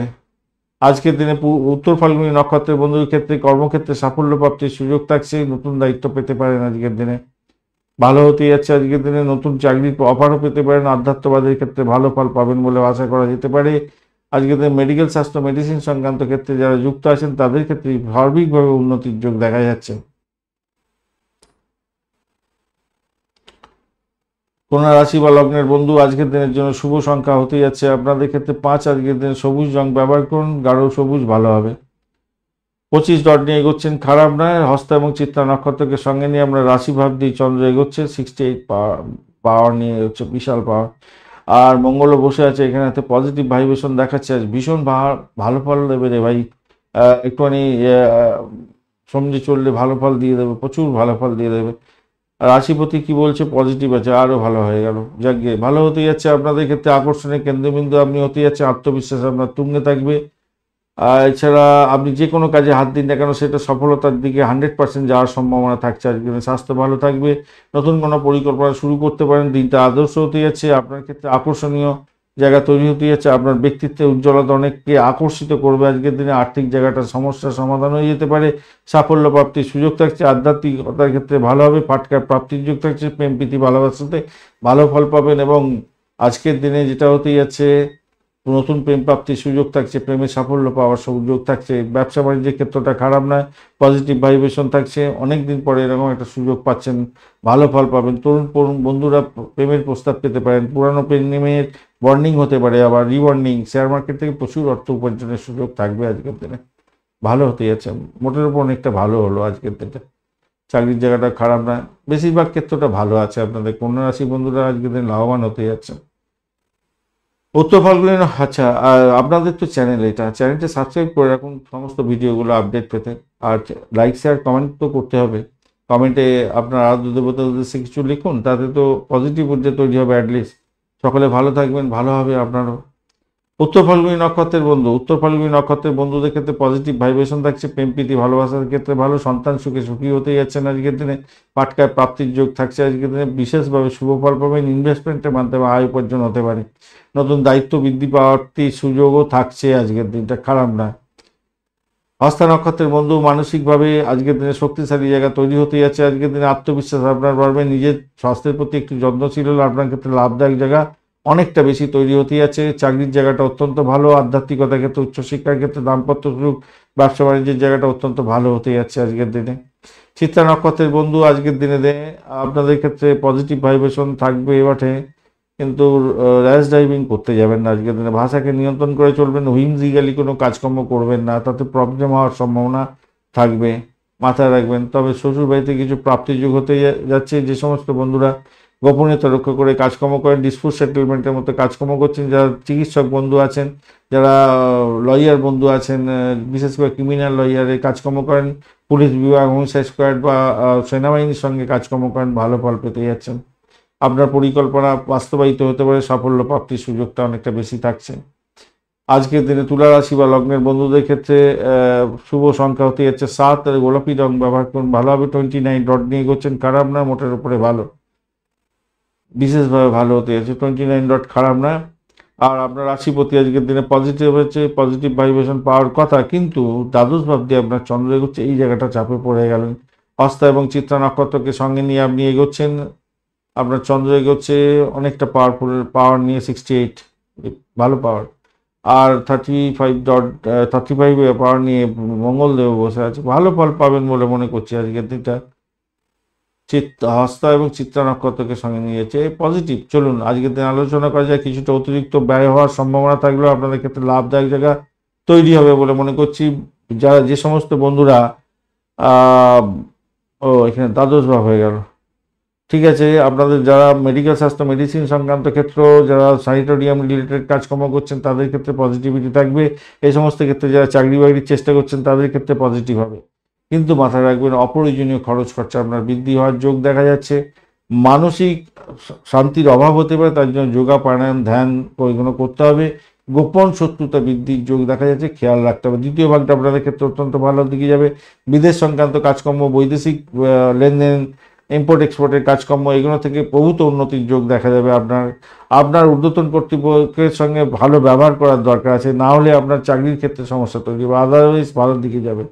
আজকের দিনে উত্তর ফাল্গুনী নক্ষত্রের বন্ধুদের ক্ষেত্রে কর্মক্ষেত্রে সাফল্য প্রাপ্তির সুযোগ থাকছে, নতুন দায়িত্ব পেতে পারেন আজকের দিনে, ভালো হতে যাচ্ছে। আজকের দিনে নতুন চাকরির অফারও পেতে পারেন। আধ্যাত্মবাদের ক্ষেত্রে ভালো ফল পাবেন বলে আশা করা যেতে পারে। আজকের দিনে মেডিকেল স্বাস্থ্য, মেডিসিন সংক্রান্ত ক্ষেত্রে যারা যুক্ত আছেন তাদের ক্ষেত্রে সার্বিকভাবে উন্নতির যোগ দেখা যাচ্ছে। কন্যা রাশি বা লগ্নের বন্ধু আজকের দিনের জন্য শুভ সংখ্যা হতে যাচ্ছে আপনাদের ক্ষেত্রে 5। আজকের দিনে সবুজ রং ব্যবহার করুন, গাঢ় সবুজ ভালো হবে। 25 ডট নিয়ে এগোচ্ছেন, খারাপ নয়। হস্তা এবং চিত্রা নক্ষত্রকে সঙ্গে নিয়ে আমরা রাশি ভাব দিয়ে চন্দ্র এগোচ্ছে 68 পাওয়ার নিয়ে এগোচ্ছে, বিশাল পাওয়ার। আর মঙ্গলও বসে আছে এখানেতে, পজিটিভ ভাইব্রেশন দেখাচ্ছে। আজ ভীষণ ভালো ফল দেবে রে ভাই। একটুখানি সমঝে চললে ভালো ফল দিয়ে দেবে, প্রচুর ভালো ফল দিয়ে দেবে। রাশিপতি কি বলছে? পজিটিভ আছে, আরও ভালো হয়ে গেল। যাকে ভালো হতে যাচ্ছে আপনাদের ক্ষেত্রে। আকর্ষণের কেন্দ্রবিন্দু আপনি হতে যাচ্ছে, আত্মবিশ্বাস আপনার তুঙ্গে থাকবে। এছাড়া আপনি যে কোনো কাজে হাত দিন না কেন সেটা সফলতার দিকে 100% যাওয়ার সম্ভাবনা থাকছে। আজকে স্বাস্থ্য ভালো থাকবে। নতুন কোনো পরিকল্পনা শুরু করতে পারেন। দিনটা আদর্শ হতে যাচ্ছে আপনার ক্ষেত্রে। আকর্ষণীয় জায়গা তৈরি হতে যাচ্ছে। আপনার ব্যক্তিত্বের উজ্জ্বলতা অনেককে আকর্ষিত করবে আজকের দিনে। আর্থিক জায়গাটার সমস্যার সমাধান হয়ে যেতে পারে। সাফল্য প্রাপ্তির সুযোগ থাকছে। আধ্যাত্মিকতার ক্ষেত্রে ভালো হবে। পাটকার প্রাপ্তির যোগ থাকছে। প্রেম প্রীতি ভালোবাসাতে ভালো ফল পাবেন। এবং আজকের দিনে যেটা হতে যাচ্ছে, নতুন প্রেম প্রাপ্তির সুযোগ থাকছে, প্রেমে সাফল্য পাওয়ার সুযোগ থাকছে। ব্যবসা বাণিজ্যের ক্ষেত্রটা খারাপ নয়, পজিটিভ ভাইব্রেশন থাকছে। অনেক দিন পরে এরকম একটা সুযোগ পাচ্ছেন, ভালো ফল পাবেন। তরুণ বন্ধুরা প্রেমের প্রস্তাব পেতে পারেন। পুরানো প্রেমের বন্ডিং হতে পারে, আবার রিবন্ডিং। শেয়ার মার্কেট থেকে প্রচুর অর্থ উপার্জনের সুযোগ থাকবে আজকের দিনে, ভালো হতে যাচ্ছে। মোটের উপর অনেকটা ভালো হলো আজকের দিনটা। চাকরির জায়গাটা খারাপ নয়, বেশিরভাগ ক্ষেত্রটা ভালো আছে আপনাদের। কন্যা রাশি বন্ধুরা আজকের দিন লাভবান হতে যাচ্ছে। উত্তর ফাল্গুনী, আচ্ছা, আর আপনাদের তো চ্যানেলটা সাবস্ক্রাইব করে রাখুন সমস্ত ভিডিওগুলো আপডেট পেতে। আর লাইক শেয়ার কমেন্ট তো করতে হবে। কমেন্টে আপনার আরাধ্য দেবতার উদ্দেশ্যে কিছু লিখুন, তাতে তো পজিটিভ ঊর্জা তৈরি হবে অ্যাটলিস্ট। সকলে ভালো থাকবেন, ভালো হবে আপনারও। উত্তর ফাল্গুনী নক্ষত্রের বন্ধু, উত্তর ফাল্গুনী নক্ষত্রের বন্ধুদের ক্ষেত্রে পজিটিভ ভাইব্রেশন থাকছে, প্রেম প্রীতি ভালোবাসার ক্ষেত্রে ভালো, সন্তান সুখে সুখী হতে যাচ্ছেন আজকের দিনে, পাটকায় প্রাপ্তির যোগ থাকছে আজকের দিনে, বিশেষভাবে শুভ ফল পাবেন, ইনভেস্টমেন্টের মাধ্যমে আয় উপার্জন হতে পারে, নতুন দায়িত্ব বৃদ্ধি পাওয়ার সুযোগও থাকছে আজকের দিনটা, খারাপ না। হস্তা নক্ষত্রের বন্ধু, মানসিকভাবে আজকের দিনে শক্তিশালী জায়গা তৈরি হতে যাচ্ছে, আজকের দিনে আত্মবিশ্বাস আপনার বাড়বে, নিজের স্বাস্থ্যের প্রতি একটু যত্নশীল হলে আপনার ক্ষেত্রে লাভদায়ক জায়গা অনেকটা বেশি তৈরি হতে যাচ্ছে, চাকরির জায়গাটা অত্যন্ত ভালো, আধ্যাত্মিকতার ক্ষেত্রে, উচ্চশিক্ষার ক্ষেত্রে, দাম্পত্য সুখ, ব্যবসা বাণিজ্যের জায়গাটা অত্যন্ত ভালো হতে যাচ্ছে আজকের দিনে। চিত্রা নক্ষত্রের বন্ধু, আজকের দিনে আপনাদের ক্ষেত্রে পজিটিভ ভাইব্রেশন থাকবে বটে, কিন্তু র্যাশ ড্রাইভিং করতে যাবেন না আজকের দিনে, ভাষাকে নিয়ন্ত্রণ করে চলবেন, হুইমজিক্যালি কোনো কাজকর্ম করবেন না, তাতে প্রবলেম হওয়ার সম্ভাবনা থাকবে, মাথায় রাখবেন। তবে শ্বশুর বাড়িতে কিছু প্রাপ্তিযোগ হতে যাচ্ছে, যে সমস্ত বন্ধুরা গোপনীয়তা রক্ষা করে কাজকর্ম করেন, ডিসপুট সেটেলমেন্টের মতো কাজকর্ম করছেন, যারা চিকিৎসক বন্ধু আছেন, যারা লয়ার বন্ধু আছেন, বিশেষ করে ক্রিমিনাল লয়ারে কাজকর্ম করেন, পুলিশ বিভাগ, হোমসাইড স্কোয়াড বা সেনাবাহিনীর সঙ্গে কাজকর্ম করেন, ভালো ফল পেতে যাচ্ছেন। আপনার পরিকল্পনা বাস্তবায়িত হতে পারে, সাফল্য প্রাপ্তির সুযোগটা অনেকটা বেশি থাকছে। আজকের দিনে তুলা রাশি বা লগ্নের বন্ধুদের ক্ষেত্রে শুভ সংখ্যা হতে যাচ্ছে 7, আর গোলাপি রং ব্যবহার করুন, ভালো হবে। 29 ডট নিয়ে এগোচ্ছেন, খারাপ না, মোটের উপরে ভালো, বিশেষভাবে ভালো হতে যাচ্ছে। 29 ডট খারাপ না। আর আপনার রাশিপতি আজকের দিনে পজিটিভ হচ্ছে, পজিটিভ ভাইব্রেশন পাওয়ার কথা, কিন্তু দ্বাদশ ভাব দিয়ে আপনার চন্দ্র এগোচ্ছে, এই জায়গাটা চাপে পড়ে গেলেন। হস্তা এবং চিত্রা নক্ষত্রকে সঙ্গে নিয়ে আপনি এগোচ্ছেন, আপনার চন্দ্র এগোচ্ছে অনেকটা পাওয়ার নিয়ে, 68 ভালো পাওয়ার, আর 35 পাওয়ার নিয়ে মঙ্গলদেব বসে আছে, ভালো ফল পাবেন বলে মনে করছি আজকের দিনটা। হস্তা এবং চিত্রা নক্ষত্রকে সঙ্গে নিয়ে যাচ্ছে, পজিটিভ। চলুন আজকের দিন আলোচনা করা যায়, কিছুটা অতিরিক্ত ব্যয় হওয়ার সম্ভাবনা থাকলেও আপনাদের ক্ষেত্রে লাভদায়ক জায়গা তৈরি হবে বলে মনে করছি। যারা যে সমস্ত বন্ধুরা এখানে দ্বাদশ ভাব হয়ে গেল, ঠিক আছে, আপনাদের যারা মেডিকেল স্বাস্থ্য, মেডিসিন সংক্রান্ত ক্ষেত্র, যারা স্যানিটোরিয়াম রিলেটেড কাজকর্ম করছেন তাদের ক্ষেত্রে পজিটিভিটি থাকবে। এই সমস্ত ক্ষেত্রে যারা চাকরি বাকরির চেষ্টা করছেন তাদের ক্ষেত্রে পজিটিভ হবে, কিন্তু মাথায় রাখবেন অপ্রয়োজনীয় খরচ খরচা আপনার বৃদ্ধি হওয়ার যোগ দেখা যাচ্ছে। মানসিক শান্তির অভাব হতে পারে, তার জন্য যোগা, প্রাণায়াম, ধ্যান এগুলো করতে হবে। গোপন শত্রুতা বৃদ্ধির যোগ দেখা যাচ্ছে, খেয়াল রাখতে হবে। দ্বিতীয় ভাগটা আপনাদের ক্ষেত্রে অত্যন্ত ভালো দিকে যাবে। বিদেশ সংক্রান্ত কাজকর্ম, বৈদেশিক লেনদেন, ইম্পোর্ট এক্সপোর্টের কাজকর্ম, এগুলো থেকে প্রভূত উন্নতির যোগ দেখা যাবে। আপনার ঊর্ধ্বতন কর্তৃপক্ষের সঙ্গে ভালো ব্যবহার করার দরকার আছে, না হলে আপনার চাকরির ক্ষেত্রে সমস্যা তৈরি হবে, আদারওয়াইজ ভালোর দিকে যাবে।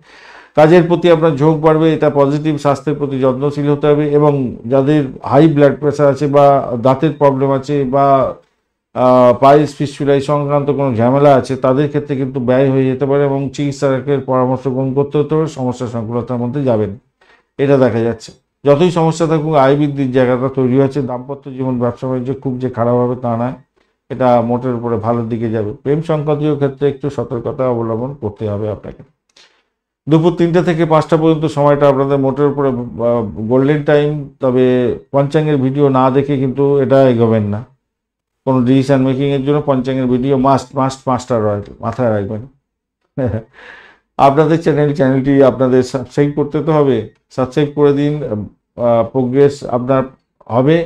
কাজের প্রতি আপনার ঝোঁক বাড়বে, এটা পজিটিভ। স্বাস্থ্যের প্রতি যত্নশীল হতে হবে, এবং যাদের হাই ব্লাড প্রেশার আছে বা দাঁতের প্রবলেম আছে বা পাইলস, ফিস্টুলাই সংক্রান্ত কোনো ঝামেলা আছে, তাদের ক্ষেত্রে কিন্তু ব্যয় হয়ে যেতে পারে, এবং চিকিৎসকের পরামর্শ গ্রহণ করতে হতে পারে, সমস্যা সংকুলতার মধ্যে যাবেন, এটা দেখা যাচ্ছে। যতই সমস্যা থাকুক আয় বৃদ্ধির জায়গাটা তৈরি হচ্ছে। দাম্পত্য জীবন, ব্যবসা বাণিজ্য খুব যে খারাপ হবে তা নয়, এটা মোটের উপরে ভালোর দিকে যাবে। প্রেম সংক্রান্তীয় ক্ষেত্রে একটু সতর্কতা অবলম্বন করতে হবে আপনাকে। দুপুর 3টে থেকে 5টা পর্যন্ত সময়টা আপনাদের মোটের উপরে গোল্ডেন টাইম, তবে পঞ্চাঙ্গের ভিডিও না দেখে কিন্তু এটা এগোবেন না। কোনো ডিসিশন মেকিংয়ের জন্য পঞ্চাঙ্গের ভিডিও মাস্ট 5টা রয়, মাথায় রাখবেন। আপনাদের চ্যানেলটি আপনাদের সাবস্ক্রাইব করতে তো হবে, সাবস্ক্রাইব করে দিন, প্রোগ্রেস আপনার হবে,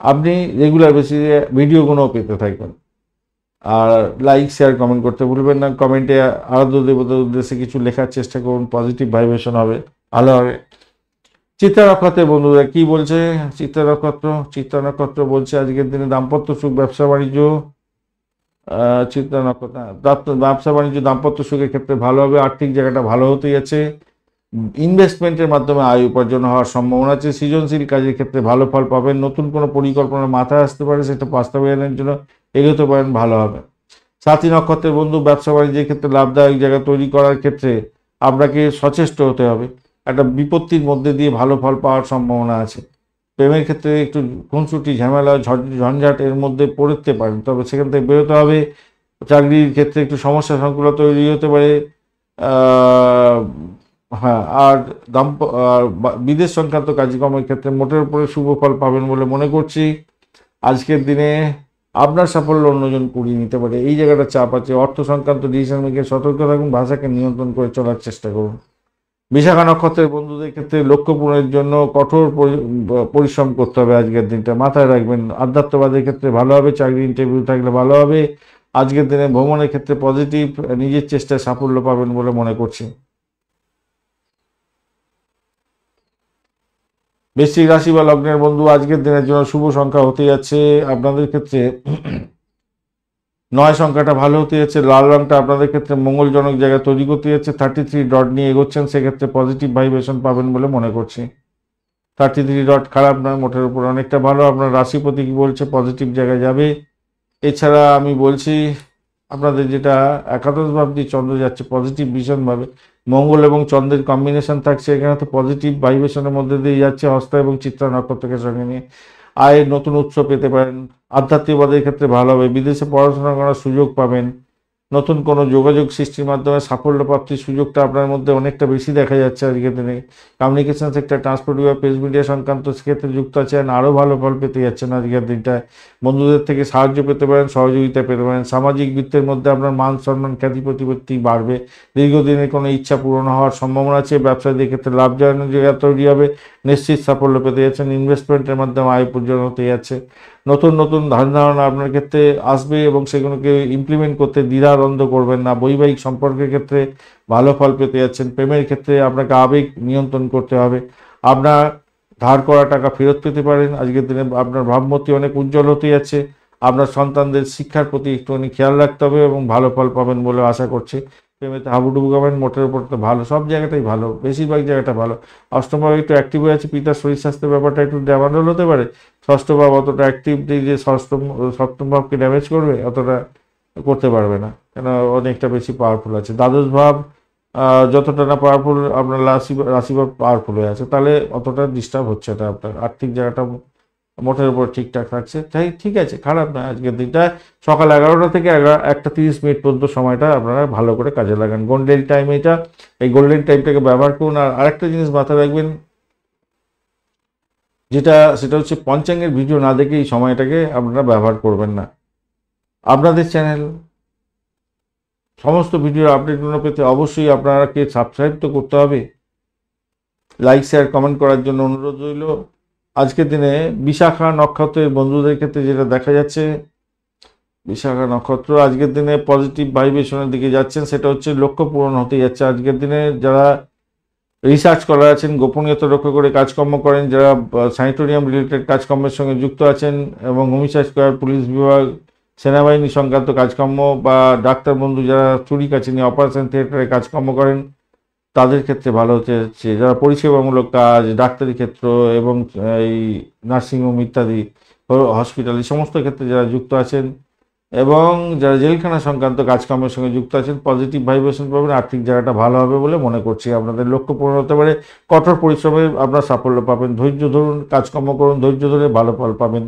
আপনি রেগুলার বেসিসে ভিডিওগুলো পেতে থাকবেন। আর লাইক, শেয়ার, কমেন্ট করতে ভুলবেন না। কমেন্টে আরাধ্য দেবতার উদ্দেশ্যে কিছু লেখার চেষ্টা করুন, পজিটিভ ভাইব্রেশন হবে, ভালো হবে। চিত্রা নক্ষত্রের বন্ধুরা কি বলছে? চিত্রা নক্ষত্র বলছে আজকের দিনে দাম্পত্য সুখ, ব্যবসা বাণিজ্য, চিত্রা নক্ষত্র ব্যবসা বাণিজ্য, দাম্পত্য সুখের ক্ষেত্রে ভালো হবে, আর্থিক জায়গাটা ভালো হতে যাচ্ছে, ইনভেস্টমেন্টের মাধ্যমে আয় উপার্জন হওয়ার সম্ভাবনা আছে, সৃজনশীল কাজের ক্ষেত্রে ভালো ফল পাবেন, নতুন কোনো পরিকল্পনা মাথায় আসতে পারে, সেটা বাস্তবায়নের জন্য এগোতে পারেন, ভালো হবে। সাথী নক্ষত্রের বন্ধু, ব্যবসা বাণিজ্যের ক্ষেত্রে লাভদায়ক জায়গা তৈরি করার ক্ষেত্রে আপনাকে সচেষ্ট হতে হবে। একটা বিপত্তির মধ্যে দিয়ে ভালো ফল পাওয়ার সম্ভাবনা আছে। প্রেমের ক্ষেত্রে একটু খুনসুটি, ঝামেলা, ঝঞ্ঝাট এর মধ্যে পড়তে পারেন, তবে সেখান থেকে বেরোতে হবে। চাকরির ক্ষেত্রে একটু সমস্যা সংকুলতা তৈরি হতে পারে, হ্যাঁ। আর বিদেশ সংক্রান্ত কার্যক্রমের ক্ষেত্রে মোটের উপরে শুভ ফল পাবেন বলে মনে করছি। আজকের দিনে আপনার সাফল্য অন্যজন কুড়িয়ে নিতে পারে, এই জায়গাটা চাপ আছে। অর্থ সংক্রান্ত ডিসিশন মেকিং সতর্ক থাকুন, ভাষাকে নিয়ন্ত্রণ করে চলার চেষ্টা করুন। বিশাখা নক্ষত্রের বন্ধুদের ক্ষেত্রে লক্ষ্য পূরণের জন্য কঠোর পরিশ্রম করতে হবে আজকের দিনটা, মাথায় রাখবেন। আধ্যাত্মবাদের ক্ষেত্রে ভালো হবে, চাকরি ইন্টারভিউ থাকলে ভালো হবে। আজকের দিনে ভ্রমণের ক্ষেত্রে পজিটিভ, নিজের চেষ্টায় সাফল্য পাবেন বলে মনে করছি। বৃশ্চিক রাশি বা লগ্নের বন্ধু, আজকের দিনের জন্য শুভ সংখ্যা হতে যাচ্ছে আপনাদের ক্ষেত্রে 9 সংখ্যাটা ভালো হতে যাচ্ছে। লাল রংটা আপনাদের ক্ষেত্রে মঙ্গলজনক জায়গা তৈরি করতে যাচ্ছে। 33 ডট নিয়ে এগোচ্ছেন, সেক্ষেত্রে পজিটিভ ভাইব্রেশন পাবেন বলে মনে করছি। 33 ডট খারাপ নয়, মোটের উপর অনেকটা ভালো। আপনার রাশিপতি কি বলছে, পজিটিভ জায়গায় যাবে। এছাড়া আমি বলছি আপনাদের যেটা একাদশ ভাব দিয়ে চন্দ্র যাচ্ছে পজিটিভ ভীষণভাবে, মঙ্গল এবং চন্দ্রের কম্বিনেশন থাকছে এখানে, তো পজিটিভ ভাইব্রেশনের মধ্যে দিয়ে যাচ্ছে হস্ত এবং চিত্রা নক্ষত্রকে সঙ্গে নিয়ে। আয়ের নতুন উৎস পেতে পারেন। আধ্যাত্মিকবাদের ক্ষেত্রে ভালো হবে, বিদেশে পড়াশোনা করার সুযোগ পাবেন। নতুন কোনো যোগাযোগ সৃষ্টির মাধ্যমে সাফল্য প্রাপ্তির সুযোগটা আপনার মধ্যে অনেকটা বেশি দেখা যাচ্ছে আজকের দিনে। কমিউনিকেশন সেক্টর, ট্রান্সপোর্ট বা প্রেস মিডিয়া সংক্রান্ত ক্ষেত্রে যুক্ত আছেন, আরও ভালো ফল পেতে যাচ্ছেন আজকের দিনটায়। বন্ধুদের থেকে সাহায্য পেতে পারেন, সহযোগিতা পেতে পারেন। সামাজিক বৃত্তের মধ্যে আপনার মান সম্মান খ্যাতি প্রতিপত্তি বাড়বে। দীর্ঘদিনের কোনো ইচ্ছা পূরণ হওয়ার সম্ভাবনা আছে। ব্যবসায়ীদের ক্ষেত্রে লাভজনক জায়গা তৈরি হবে, নিশ্চিত সাফল্য পেতে যাচ্ছেন। ইনভেস্টমেন্টের মাধ্যমে আয় উপার্জন হতে যাচ্ছে। নতুন নতুন ধ্যান ধারণা আপনার ক্ষেত্রে আসবে এবং সেগুলোকে ইমপ্লিমেন্ট করতে দ্বিধাদ্বন্দ্ব করবেন না। বৈবাহিক সম্পর্কের ক্ষেত্রে ভালো ফল পেতে যাচ্ছেন। প্রেমের ক্ষেত্রে আপনাকে আবেগ নিয়ন্ত্রণ করতে হবে। আপনার ধার করা টাকা ফেরত পেতে পারেন। আজকের দিনে আপনার ভাবমূর্তি অনেক উজ্জ্বল হতে যাচ্ছে। আপনার সন্তানদের শিক্ষার প্রতি একটুখানি খেয়াল রাখতে হবে এবং ভালো ফল পাবেন বলে আশা করছি। প্রেমেতে হাবুডুবু খাবেন, মোটের উপর তো ভালো, সব জায়গাটাই ভালো, বেশিরভাগ জায়গাটা ভালো। অষ্টমভাবে একটু অ্যাক্টিভ হয়ে আছে, পিতার শরীর স্বাস্থ্যের ব্যাপারটা একটু ড্যামান্ডল হতে পারে। ষষ্ঠ ভাব অতটা অ্যাক্টিভ নেই যে সপ্তম ভাবকে ড্যামেজ করবে, অতটা করতে পারবে না, কেন অনেকটা বেশি পাওয়ারফুল আছে। দ্বাদশ ভাব যতটা না পাওয়ারফুল, আপনার রাশিভাব পাওয়ারফুল হয়ে আছে, তাহলে অতটা ডিস্টার্ব হচ্ছে না। আপনার আর্থিক জায়গাটা মোটের উপর ঠিকঠাক থাকছে, তাই ঠিক আছে, খারাপ নয়। আজকের দিনটা সকাল 11টা থেকে 1:30 পর্যন্ত সময়টা আপনারা ভালো করে কাজে লাগান। গোল্ডেন টাইম এটা, এই গোল্ডেন টাইমটাকে ব্যবহার করুন। আর আরেকটা জিনিস মাথায় রাখবেন, সেটা হচ্ছে পঞ্চাঙ্গের ভিডিও না দেখে এই সময়টাকে আপনারা ব্যবহার করবেন না। আপনাদের চ্যানেল সমস্ত ভিডিওর আপডেটগুলো পেতে অবশ্যই আপনারাকে সাবস্ক্রাইব তো করতে হবে। লাইক শেয়ার কমেন্ট করার জন্য অনুরোধ রইল। আজকের দিনে বিশাখা নক্ষত্রের বন্ধুদের ক্ষেত্রে যেটা দেখা যাচ্ছে, বিশাখা নক্ষত্র আজকের দিনে পজিটিভ ভাইব্রেশনের দিকে যাচ্ছেন, সেটা হচ্ছে লক্ষ্য পূরণ হতে যাচ্ছে। আজকের দিনে যারা রিসার্চ করার আছেন, গোপনীয়তা রক্ষা করে কাজকর্ম করেন, যারা স্যানিটোরিয়াম রিলেটেড কাজকর্মের সঙ্গে যুক্ত আছেন এবং হোমিসাইড স্কোয়ার, পুলিশ বিভাগ, সেনাবাহিনী সংক্রান্ত কাজকর্ম, বা ডাক্তার বন্ধু যারা চুরি কাছে নিয়ে অপারেশন থিয়েটারে কাজকর্ম করেন, তাদের ক্ষেত্রে ভালো হতে যাচ্ছে। যারা পরিষেবামূলক কাজ, ডাক্তারি ক্ষেত্র এবং এই নার্সিংহোম ইত্যাদি হসপিটাল, এই সমস্ত ক্ষেত্রে যারা যুক্ত আছেন এবং যারা জেলখানা সংক্রান্ত কাজকর্মের সঙ্গে যুক্ত আছেন, পজিটিভ ভাইব্রেশন পাবেন। আর্থিক জায়গাটা ভালো হবে বলে মনে করছি। আপনাদের লক্ষ্য পূরণ হতে পারে, কঠোর পরিশ্রমে আপনার সাফল্য পাবেন। ধৈর্য ধরুন, কাজকর্ম করুন, ধৈর্য ধরে ভালো ফল পাবেন।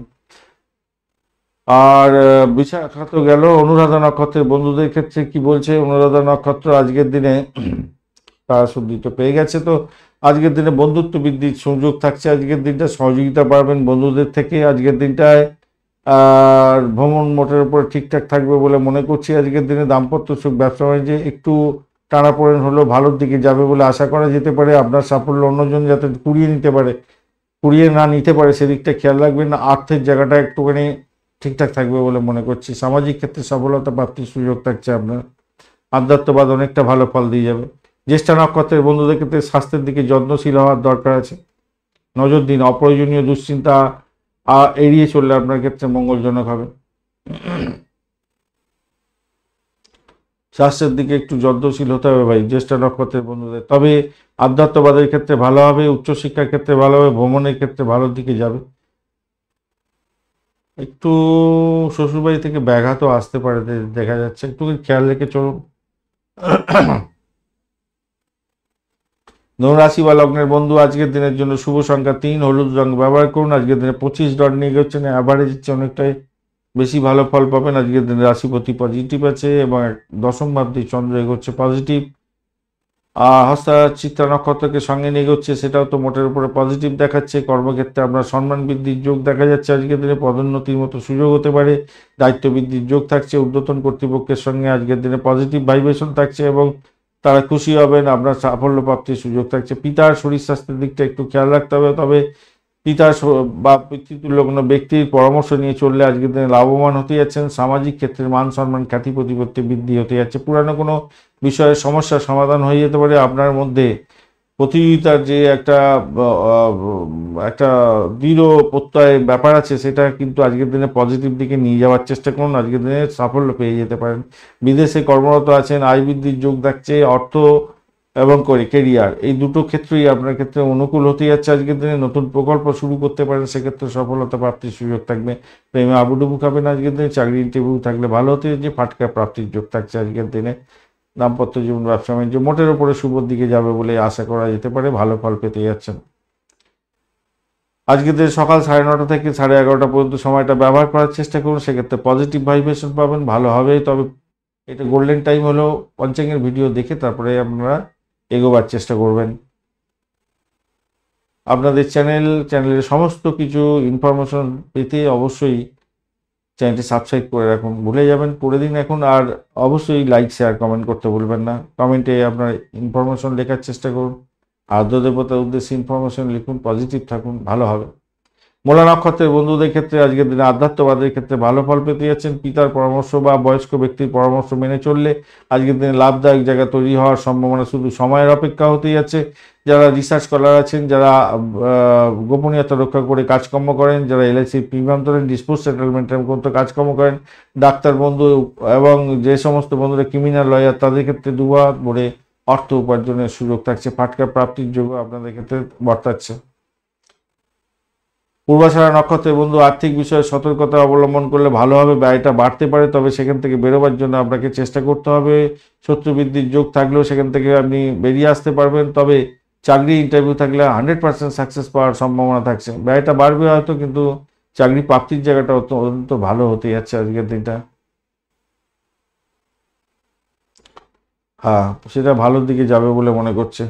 আর বিশাখা তো গেল। অনুরাধা নক্ষত্রের বন্ধুদের ক্ষেত্রে কি বলছে, অনুরাধা নক্ষত্র আজকের দিনে তারা শুদ্ধিত পেয়ে গেছে, তো আজকের দিনে বন্ধুত্ব বৃদ্ধির সুযোগ থাকছে। আজকের দিনটা সহযোগিতা পাবেন বন্ধুদের থেকে। আজকের দিনটায় আর ভ্রমণ মোটের উপর ঠিকঠাক থাকবে বলে মনে করছি। আজকের দিনে দাম্পত্য সুখ, ব্যবসা বাণিজ্যে একটু টানাপোড়েন হলেও ভালোর দিকে যাবে বলে আশা করা যেতে পারে। আপনার সাফল্য অন্যজন যাতে কুড়িয়ে না নিতে পারে সেদিকটা খেয়াল রাখবেন। আর্থিক জায়গাটা একটুখানি ঠিকঠাক থাকবে বলে মনে করছি। সামাজিক ক্ষেত্রে সফলতা প্রাপ্তির সুযোগ থাকছে আপনার। আধ্যাত্মবাদ অনেকটা ভালো ফল দিয়ে যাবে। জ্যেষ্ঠা নক্ষত্রের বন্ধুদের ক্ষেত্রে স্বাস্থ্যের দিকে যত্নশীল হওয়ার দরকার আছে। নজর দিন, অপ্রয়োজনীয় দুশ্চিন্তা এড়িয়ে চললে আপনার ক্ষেত্রে মঙ্গলজনক হবে। স্বাস্থ্যের দিকে একটু যত্নশীল হতে হবে ভাই জ্যেষ্ঠা নক্ষত্রের বন্ধুদের। তবে আধ্যাত্মবাদের ক্ষেত্রে ভালো হবে, উচ্চশিক্ষার ক্ষেত্রে ভালো হবে, ভ্রমণের ক্ষেত্রে ভালোর দিকে যাবে। একটু শ্বশুরবাড়ি থেকে ব্যাঘাতও আসতে পারে দেখা যাচ্ছে, একটু খেয়াল রেখে চলুন। ধনুরাশি বা লগ্নের বন্ধু, আজকের দিনের জন্য শুভ সংখ্যা 3, হলুদ রং ব্যবহার করুন। আজকের দিনে 25 ডট নিয়ে গেছেন, অ্যাভারেজ হচ্ছে অনেকটাই বেশি ভালো ফল পাবেন। আজকের দিনে রাশিপতি পজিটিভ আছে এবং দশম ভাবটি চন্দ্র এগোচ্ছে পজিটিভ। হস্তা চিত্রা নক্ষত্রকে সঙ্গে নিয়ে এগোচ্ছে, সেটাও তো মোটের উপরে পজিটিভ দেখাচ্ছে। কর্মক্ষেত্রে আপনার সম্মান বৃদ্ধির যোগ দেখা যাচ্ছে। আজকের দিনে পদোন্নতির মতো সুযোগ হতে পারে, দায়িত্ব বৃদ্ধির যোগ থাকছে। ঊর্ধ্বতন কর্তৃপক্ষের সঙ্গে আজকের দিনে পজিটিভ ভাইব্রেশন থাকছে এবং তারা খুশি হবেন, আপনার সাফল্য প্রাপ্তির সুযোগ থাকছে। পিতার শরীর স্বাস্থ্যের দিকটা একটু খেয়াল রাখতে হবে, তবে পিতার বা পিতৃতুল্য কোনো ব্যক্তির পরামর্শ নিয়ে চললে আজকের দিনে লাভবান হতে যাচ্ছেন। সামাজিক ক্ষেত্রে মান সম্মান খ্যাতি প্রতিপত্তি বৃদ্ধি হতে যাচ্ছে। পুরানো কোনো বিষয়ের সমস্যার সমাধান হয়ে যেতে পারে। আপনার মধ্যে প্রতিযোগিতার যে একটা দৃঢ় প্রত্যয় ব্যাপার আছে, সেটা কিন্তু আজকের দিনে পজিটিভ দিকে নিয়ে যাওয়ার চেষ্টা করুন। আজকের দিনে সাফল্য পেয়ে যেতে পারেন। বিদেশে কর্মরত আছেন, আয় বৃদ্ধির যোগ থাকছে। অর্থ এবং কেরিয়ার, এই দুটো ক্ষেত্রেই আপনার ক্ষেত্রে অনুকূল হতে যাচ্ছে। আজকের দিনে নতুন প্রকল্প শুরু করতে পারেন, সেক্ষেত্রে সফলতা প্রাপ্তির সুযোগ থাকবে। প্রেমে আবুডুবু খাবেন আজকের দিনে। চাকরি ইন্টারভিউ থাকলে ভালো হতে যাচ্ছে। ফাটকা প্রাপ্তির যোগ থাকছে আজকের দিনে। দাম্পত্য জীবন, ব্যবসা বাণিজ্য মোটের উপরে শুভর দিকে যাবে বলে আশা করা যেতে পারে। ভালো ফল পেতে যাচ্ছেন। আজকের দিনে সকাল 9:30 থেকে 11:30 পর্যন্ত সময়টা ব্যবহার করার চেষ্টা করুন, সেক্ষেত্রে পজিটিভ ভাইব্রেশন পাবেন, ভালো হবে। তবে এটা গোল্ডেন টাইম হলো, পঞ্চাঙ্গের ভিডিও দেখে তারপরে আপনারা এগোবার চেষ্টা করবেন। আপনাদের চ্যানেলের সমস্ত কিছু ইনফরমেশন পেতে অবশ্যই চ্যানেলটি সাবস্ক্রাইব করে রাখুন, ভুলে যাবেন করে দিন এখন। আর অবশ্যই লাইক শেয়ার কমেন্ট করতে ভুলবেন না। কমেন্টে আপনার ইনফরমেশন লেখার চেষ্টা করুন, আদ্য দেবতার উদ্দেশ্যে ইনফরমেশন লিখুন, পজিটিভ থাকুন, ভালো হবে। মূলা নক্ষত্রের বন্ধুদের ক্ষেত্রে আজকের দিনে আধ্যাত্মবাদের ক্ষেত্রে ভালো ফল পেতে যাচ্ছেন। পিতার পরামর্শ বা বয়স্ক ব্যক্তির পরামর্শ মেনে চললে আজকের দিনে লাভদায়ক জায়গা তৈরি হওয়ার সম্ভাবনা শুধু সময়ের অপেক্ষা হতে যাচ্ছে। যারা রিসার্চ স্কলার আছেন, যারা গোপনীয়তা রক্ষা করে কাজকর্ম করেন, যারা এলআইসির প্রিমিয়াম ধরেন, ডিসপোজ সেটেলমেন্টের মতো কাজকর্ম করেন, ডাক্তার বন্ধু এবং যে সমস্ত বন্ধুরা ক্রিমিনাল লয়ার, তাদের ক্ষেত্রে দুবার ভরে অর্থ উপার্জনের সুযোগ থাকছে। ফাটকা প্রাপ্তির যোগ্য আপনাদের ক্ষেত্রে বর্তাচ্ছে। পূর্বাষাঢ়া নক্ষত্রের বন্ধু, আর্থিক বিষয়ে সতর্কতা অবলম্বন করলে ভালো হবে। ব্যয়টা বাড়তে পারে, তবে সেখান থেকে বেরোবার জন্য আপনাকে চেষ্টা করতে হবে। শত্রু বৃদ্ধির যোগ থাকলেও সেখান থেকে আপনি বেরিয়ে আসতে পারবেন। তবে চাকরি ইন্টারভিউ থাকলে 100% সাকসেস পাওয়ার সম্ভাবনা থাকছে। ব্যয়টা বাড়বে হয়তো, কিন্তু চাকরি প্রাপ্তির জায়গাটা অত্যন্ত ভালো হতে যাচ্ছে আজকের দিনটা। হ্যাঁ, সেটা ভালোর দিকে যাবে বলে মনে করছে।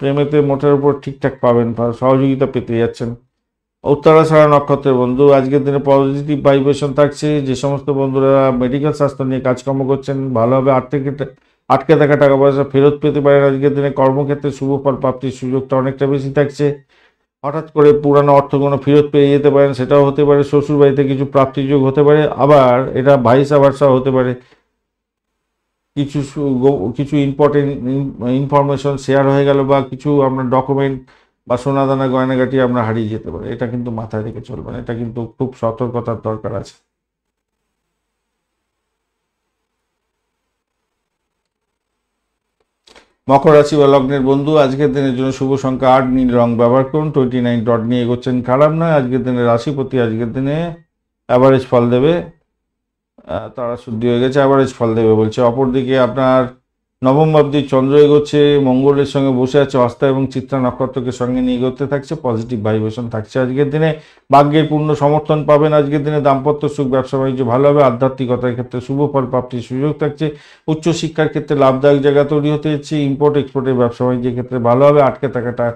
প্রেমেতে মোটের উপর ঠিকঠাক পাবেন, সহযোগিতা পেতে যাচ্ছেন। উত্তরাষাঢ়া নক্ষত্রের বন্ধু, আজকের দিনে পজিটিভ ভাইব্রেশন থাকছে। যে সমস্ত বন্ধুরা মেডিকেল স্বাস্থ্য নিয়ে কাজকর্ম করছেন, ভালোভাবে আটকে থাকা টাকা পয়সা ফেরত পেতে পারেন। আজকের দিনে কর্মক্ষেত্রে শুভ ফল প্রাপ্তির সুযোগটা অনেকটা বেশি থাকছে। হঠাৎ করে পুরানো অর্থগুলো ফেরত পেয়ে যেতে পারেন, সেটাও হতে পারে। শ্বশুর বাড়িতে কিছু প্রাপ্তির যোগ হতে পারে, আবার এটা ভাইসা ভার্সা হতে পারে। কিছু ইম্পর্টেন্ট ইনফরমেশন শেয়ার হয়ে গেল, বা কিছু আপনার ডকুমেন্ট বা সোনাদানা গয়নাগাটি আপনার হারিয়ে যেতে পারে। এটা কিন্তু মাথায় রেখে চলবেন, এটা কিন্তু খুব সতর্কতার দরকার আছে। মকর রাশি বা লগ্নের বন্ধু, আজকের দিনের জন্য শুভ সংখ্যা 8, নীল রং ব্যবহার করুন। 29 ডট নিয়ে এগোচ্ছেন, খারাপ নয়। আজকের দিনে রাশিপতি আজকের দিনে অ্যাভারেজ ফল দেবে। তারা শুদ্ধি হয়ে গেছে, অ্যাভারেজ ফল দেবে বলছে। অপরদিকে আপনার নবম ভাবটি চন্দ্র এগোচ্ছে, মঙ্গলের সঙ্গে বসে আছে। হস্তা এবং চিত্রা নক্ষত্রকে সঙ্গে নিয়ে এগোতে থাকছে, পজিটিভ ভাইব্রেশন থাকছে আজকের দিনে। ভাগ্যের পূর্ণ সমর্থন পাবেন আজকের দিনে। দাম্পত্য সুখ, ব্যবসা বাণিজ্য ভালো হবে। আধ্যাত্মিকতার ক্ষেত্রে শুভ ফল প্রাপ্তির সুযোগ থাকছে। উচ্চশিক্ষার ক্ষেত্রে লাভদায়ক জায়গা তৈরি হতে যাচ্ছে। ইম্পোর্ট এক্সপোর্টের ব্যবসা বাণিজ্যের ক্ষেত্রে ভালো হবে। আটকে থাকাটা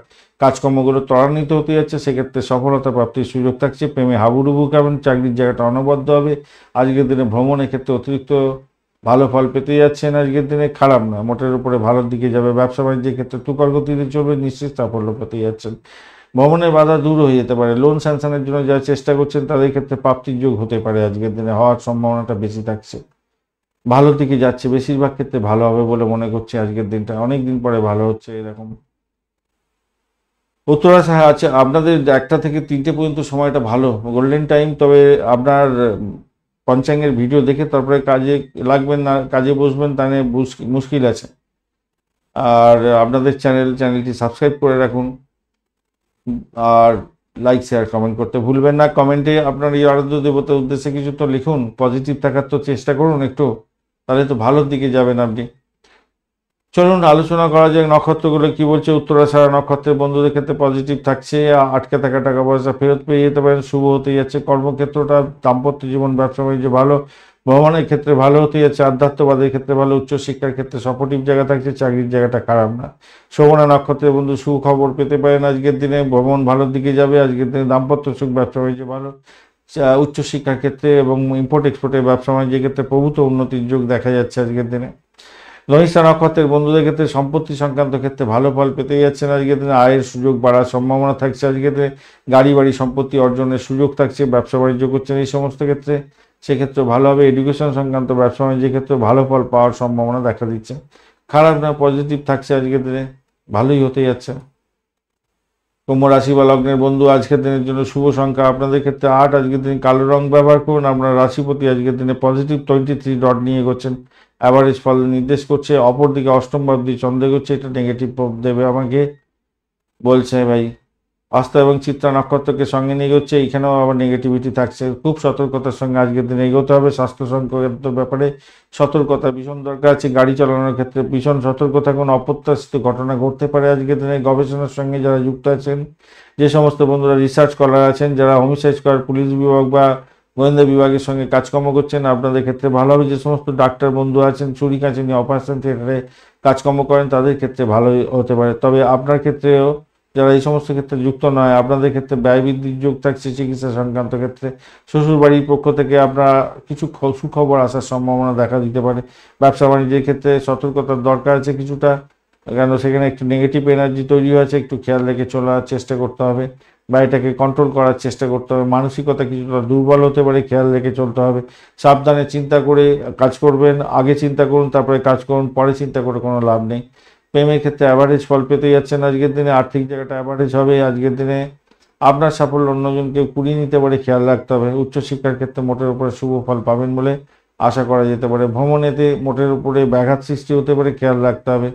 কাজকর্মগুলো ত্বরান্বিত হতে যাচ্ছে, সেক্ষেত্রে সফলতা প্রাপ্তির সুযোগ থাকছে। প্রেমে হাবুডুবু খাবেন, চাকরির জায়গাটা অনবদ্য হবে। আজকের দিনে ভ্রমণের ক্ষেত্রে অতিরিক্ত ভালো ফল পেতে যাচ্ছেন। আজকের দিনে খারাপ না, মোটের উপরে ভালোর দিকে যাবে। ব্যবসা বাণিজ্যের ক্ষেত্রে তুকার গতিতে চলবে, নিশ্চিত সাফল্য পেতে যাচ্ছেন। ভ্রমণের বাধা দূর হয়ে যেতে পারে। লোন স্যাংশনের জন্য যারা চেষ্টা করছেন, তাদের ক্ষেত্রে প্রাপ্তির যোগ হতে পারে। আজকের দিনে হওয়ার সম্ভাবনাটা বেশি থাকছে, ভালোর দিকে যাচ্ছে। বেশিরভাগ ক্ষেত্রে ভালো হবে বলে মনে করছে। আজকের দিনটা অনেক দিন পরে ভালো হচ্ছে এরকম। উত্তরাষাঢ়া আছে আপনাদের 1টা থেকে 3টে পর্যন্ত সময়টা ভালো, গোল্ডেন টাইম। তবে আপনার পঞ্চাঙ্গের ভিডিও দেখে তারপরে কাজে লাগবেন না, কাজে বসবেন, তাহলে মুশকিল আছে। আর আপনাদের চ্যানেলটি সাবস্ক্রাইব করে রাখুন, আর লাইক শেয়ার কমেন্ট করতে ভুলবেন না। কমেন্টে আপনার এই আরাধ্য দেবতার উদ্দেশ্যে কিছু তো লিখুন, পজিটিভ থাকার তো চেষ্টা করুন একটু, তাহলে তো ভালোর দিকে যাবেন আপনি। চলুন আলোচনা করা যাক নক্ষত্রগুলো কি বলছে। উত্তরাষাঢ়া নক্ষত্রের বন্ধুদের ক্ষেত্রে পজিটিভ থাকছে। আটকে থাকা টাকা পয়সা ফেরত পেয়ে যেতে পারেন, শুভ হতে যাচ্ছে। কর্মক্ষেত্রটা, দাম্পত্য জীবন, ব্যবসা বাণিজ্য ভালো। ভ্রমণের ক্ষেত্রে ভালো হতে যাচ্ছে। আধ্যাত্মবাদের ক্ষেত্রে ভালো। উচ্চশিক্ষার ক্ষেত্রে সাপোর্টিভ জায়গা থাকছে। চাকরির জায়গাটা খারাপ না। শোভনা নক্ষত্রের বন্ধু সুখবর পেতে পারেন আজকের দিনে। ভ্রমণ ভালোর দিকে যাবে আজকের দিনে। দাম্পত্য সুখ, ব্যবসা বাণিজ্য ভালো। উচ্চশিক্ষার ক্ষেত্রে এবং ইম্পোর্ট এক্সপোর্টের ব্যবসা বাণিজ্যের ক্ষেত্রে প্রভূত উন্নতির যোগ দেখা যাচ্ছে আজকের দিনে। ধনিষ্ঠা নক্ষত্রের বন্ধুদের ক্ষেত্রে সম্পত্তি সংক্রান্ত ক্ষেত্রে ভালো ফল পেতে যাচ্ছেন আজকের দিনে। আয়ের সুযোগ বাড়ার সম্ভাবনা থাকছে আজকের দিনে। গাড়ি বাড়ি সম্পত্তি অর্জনের সুযোগ থাকছে। ব্যবসা বাণিজ্য করছেন এই সমস্ত ক্ষেত্রে, সেক্ষেত্রে ভালো হবে। এডুকেশন সংক্রান্ত ব্যবসা বাণিজ্যের ক্ষেত্রে ভালো ফল পাওয়ার সম্ভাবনা দেখা দিচ্ছে। খারাপ না, পজিটিভ থাকছে আজকের দিনে, ভালোই হতে যাচ্ছে। কুম্ভ রাশি বা লগ্নের বন্ধু আজকের দিনের জন্য শুভ সংখ্যা আপনাদের ক্ষেত্রে 8। আজকের দিনে কালো রং ব্যবহার করুন। আপনার রাশিপতি আজকের দিনে পজিটিভ 23 ডট নিয়ে এগোচ্ছেন, অ্যাভারেজ ফল নির্দেশ করছে। অপরদিকে অষ্টম ভাবদি চন্দ্র এগোচ্ছে, এটা নেগেটিভ প্রভাব দেবে আমাকে বলছে ভাই। আস্থা এবং চিত্রা নক্ষত্রকে সঙ্গে নিয়ে এগোচ্ছে, এখানেও আবার নেগেটিভিটি থাকছে। খুব সতর্কতার সঙ্গে আজকের দিনে এগোতে হবে। স্বাস্থ্য সংক্রান্ত ব্যাপারে সতর্কতা ভীষণ দরকার আছে। গাড়ি চালানোর ক্ষেত্রে ভীষণ সতর্ক থাকুন, অপ্রত্যাশিত ঘটনা ঘটতে পারে আজকের দিনে। গবেষণার সঙ্গে যারা যুক্ত আছেন, যে সমস্ত বন্ধুরা রিসার্চ স্কলার আছেন, যারা হোমসাইড স্কোয়ার পুলিশ বিভাগ বা গোয়েন্দা বিভাগের সঙ্গে কাজকর্ম করছেন, আপনাদের ক্ষেত্রে ভালো হবে। যে সমস্ত ডাক্তার বন্ধু আছেন, চুরি কাঁচানি অপারেশন থিয়েটারে কাজকর্ম করেন, তাদের ক্ষেত্রে ভালোই হতে পারে। তবে আপনার ক্ষেত্রেও যারা এই সমস্ত ক্ষেত্রে যুক্ত নয়, আপনাদের ক্ষেত্রে ব্যয় বৃদ্ধির যোগ থাকছে। চিকিৎসা সংক্রান্ত ক্ষেত্রে শ্বশুরবাড়ির পক্ষ থেকে আপনার কিছু সুখবর আসার সম্ভাবনা দেখা দিতে পারে। ব্যবসা বাণিজ্যের ক্ষেত্রে সতর্কতার দরকার আছে কিছুটা, কেন সেখানে একটু নেগেটিভ এনার্জি তৈরি হয়েছে, একটু খেয়াল রেখে চলার চেষ্টা করতে হবে বা এটাকে কন্ট্রোল করার চেষ্টা করতে হবে। মানসিকতা কিছুটা দুর্বল হতে পারে, খেয়াল রেখে চলতে হবে। সাবধানে চিন্তা করে কাজ করবেন, আগে চিন্তা করুন তারপরে কাজ করুন, পরে চিন্তা করে কোনো লাভ নেই। প্রেমের ক্ষেত্রে অ্যাভারেজ ফল পেতে যাচ্ছেন আজকের দিনে। আর্থিক জায়গাটা অ্যাভারেজ হবে আজকের দিনে। আপনার সাফল্য অন্যজনকে কুড়িয়ে নিতে পারে, খেয়াল রাখতে হবে। উচ্চশিক্ষার ক্ষেত্রে মোটের উপরে শুভ ফল পাবেন বলে আশা করা যেতে পারে। ভ্রমণেতে মোটের উপরে ব্যাঘাত সৃষ্টি হতে পারে, খেয়াল রাখতে হবে।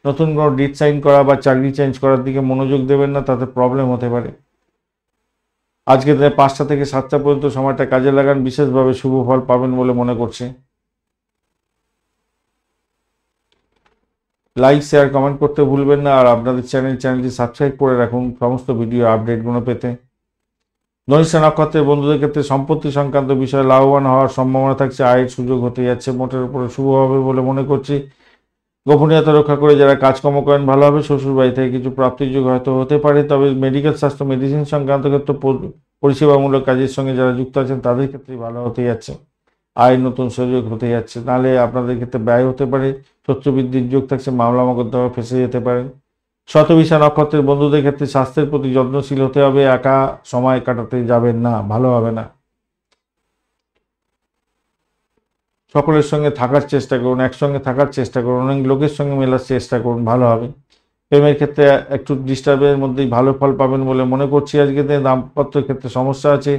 নতুন কোনো ডিট সাইন করা বা চাকরি চেঞ্জ করার দিকে মনোযোগ দেবেন না, তাতে প্রবলেম হতে পারে। আজকের দিনে 5টা থেকে 7টা পর্যন্ত সময়টা কাজে লাগান, বিশেষভাবে শুভ ফল পাবেন বলে মনে করছি। লাইক শেয়ার কমেন্ট করতে ভুলবেন না, আর আপনাদের চ্যানেলটি সাবস্ক্রাইব করে রাখুন সমস্ত ভিডিও আপডেটগুলো পেতে। ধনিষ্ঠা নক্ষত্রের বন্ধুদের ক্ষেত্রে সম্পত্তি সংক্রান্ত বিষয়ে লাভবান হওয়ার সম্ভাবনা থাকছে। আয়ের সুযোগ হতে যাচ্ছে, মোটের উপরে শুভ হবে বলে মনে করছি। গোপনীয়তা রক্ষা করে যারা কাজকর্ম করেন ভালো হবে। শ্বশুরবাড়ি থেকে কিছু প্রাপ্তির যোগ হয়তো হতে পারে। তবে মেডিকেল স্বাস্থ্য মেডিসিন সংক্রান্ত ক্ষেত্রে পরিষেবামূলক কাজের সঙ্গে যারা যুক্ত আছেন, তাদের ক্ষেত্রেই ভালো হতে যাচ্ছে। আয়ের নতুন সুযোগ হতে যাচ্ছে, নাহলে আপনাদের ক্ষেত্রে ব্যয় হতে পারে। শত্রু বৃদ্ধির যোগ থাকছে, মামলা মোকদ্দমা ফেঁসে যেতে পারেন। শতভিষা নক্ষত্রের বন্ধুদের ক্ষেত্রে স্বাস্থ্যের প্রতি যত্নশীল হতে হবে। একা সময় কাটাতে যাবেন না, ভালো হবে না। সকলের সঙ্গে থাকার চেষ্টা করুন, একসঙ্গে থাকার চেষ্টা করুন, অনেক লোকের সঙ্গে মেলার চেষ্টা করুন, ভালো হবে। প্রেমের ক্ষেত্রে একটু ডিস্টার্বের মধ্যেই ভালো ফল পাবেন বলে মনে করছি। আজকে দাম্পত্যের ক্ষেত্রে সমস্যা আছে,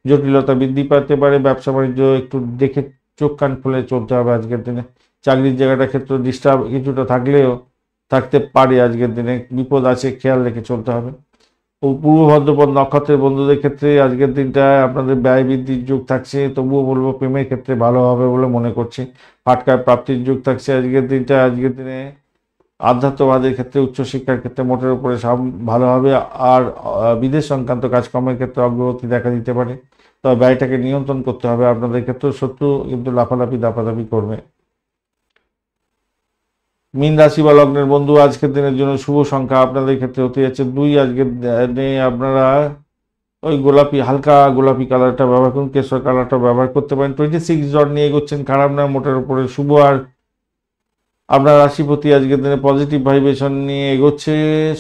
জটিলতা বৃদ্ধি পেতে পারে। ব্যবসা বাণিজ্য একটু দেখে চোখ কান খুলে চলতে হবে আজকের দিনে। চাকরির জায়গাটার ক্ষেত্রে ডিস্টার্ব কিছুটা থাকলেও থাকতে পারে আজকের দিনে, বিপদ আছে, খেয়াল রেখে চলতে হবে। পূর্ব ভাদ্রপদ নক্ষত্রের বন্ধুদের ক্ষেত্রে আজকের দিনটায় আপনাদের ব্যয় বৃদ্ধির যোগ থাকছে, তবুও বলবো প্রেমের ক্ষেত্রে ভালো হবে বলে মনে করছি। ফাটকায় প্রাপ্তির যোগ থাকছে আজকের দিনটা। আজকের দিনে আধ্যাত্মবাদের ক্ষেত্রে, উচ্চশিক্ষার ক্ষেত্রে মোটের উপরে সব ভালো হবে। আর বিদেশ সংক্রান্ত কাজকর্মের ক্ষেত্রে অগ্রগতি দেখা দিতে পারে। তবে ব্যয়টাকে নিয়ন্ত্রণ করতে হবে। আপনাদের ক্ষেত্রেও শত্রু কিন্তু লাফালাফি দাপাদাপি করবে। মীন রাশি বা লগ্নের বন্ধু আজকের দিনের জন্য শুভ সংখ্যা আপনাদের ক্ষেত্রে হতে যাচ্ছে 2। আজকের দিনে আপনারা ওই গোলাপি, হালকা গোলাপি কালারটা ব্যবহার করুন, কেশর কালারটা ব্যবহার করতে পারেন। 26 ডট নিয়ে এগোচ্ছেন, খারাপ না, মোটের উপরে শুভ। আর আপনার রাশিপতি আজকের দিনে পজিটিভ ভাইব্রেশন নিয়ে এগোচ্ছে।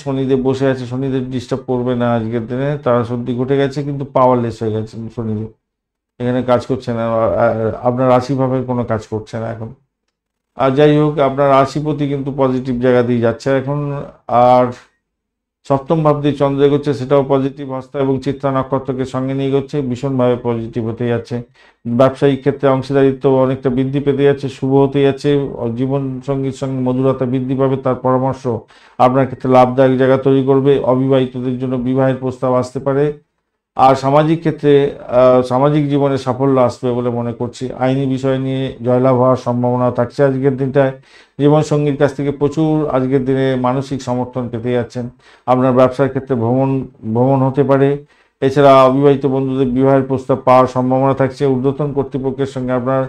শনিদেব বসে আছে, শনিদেব ডিস্টার্ব করবে না আজকের দিনে। তারা সর্দি ঘটে গেছে কিন্তু পাওয়ারলেস হয়ে গেছেন শনিদেব, এখানে কাজ করছে না। আপনার রাশিভাবে কোনো কাজ করছে না এখন। আর যাই হোক, আপনার রাশিপতি কিন্তু পজিটিভ জায়গা দিয়ে যাচ্ছে এখন। আর সপ্তম ভাব দিয়ে চন্দ্র এগোচ্ছে, সেটাও পজিটিভ। হস্তা এবং চিত্রা নক্ষত্রকে সঙ্গে নিয়ে এগোচ্ছে, ভীষণভাবে পজিটিভ হতে যাচ্ছে। ব্যবসায়িক ক্ষেত্রে অংশীদারিত্ব অনেকটা বৃদ্ধি পেতে যাচ্ছে, শুভ হতে যাচ্ছে। জীবন সঙ্গীর সঙ্গে মধুরতা বৃদ্ধি পাবে, তার পরামর্শ আপনার ক্ষেত্রে লাভদায়ক জায়গা তৈরি করবে। অবিবাহিতদের জন্য বিবাহের প্রস্তাব আসতে পারে। আর সামাজিক ক্ষেত্রে সামাজিক জীবনে সাফল্য আসবে বলে মনে করছি। আইনি বিষয় নিয়ে জয়লাভ হওয়ার সম্ভাবনা থাকছে আজকের দিনটায়। জীবনসঙ্গীর কাছ থেকে প্রচুর আজকের দিনে মানসিক সমর্থন পেতে যাচ্ছেন। আপনার ব্যবসার ক্ষেত্রে ভ্রমণ হতে পারে। এছাড়া অবিবাহিত বন্ধুদের বিবাহের প্রস্তাব পাওয়ার সম্ভাবনা থাকছে। ঊর্ধ্বতন কর্তৃপক্ষের সঙ্গে আপনার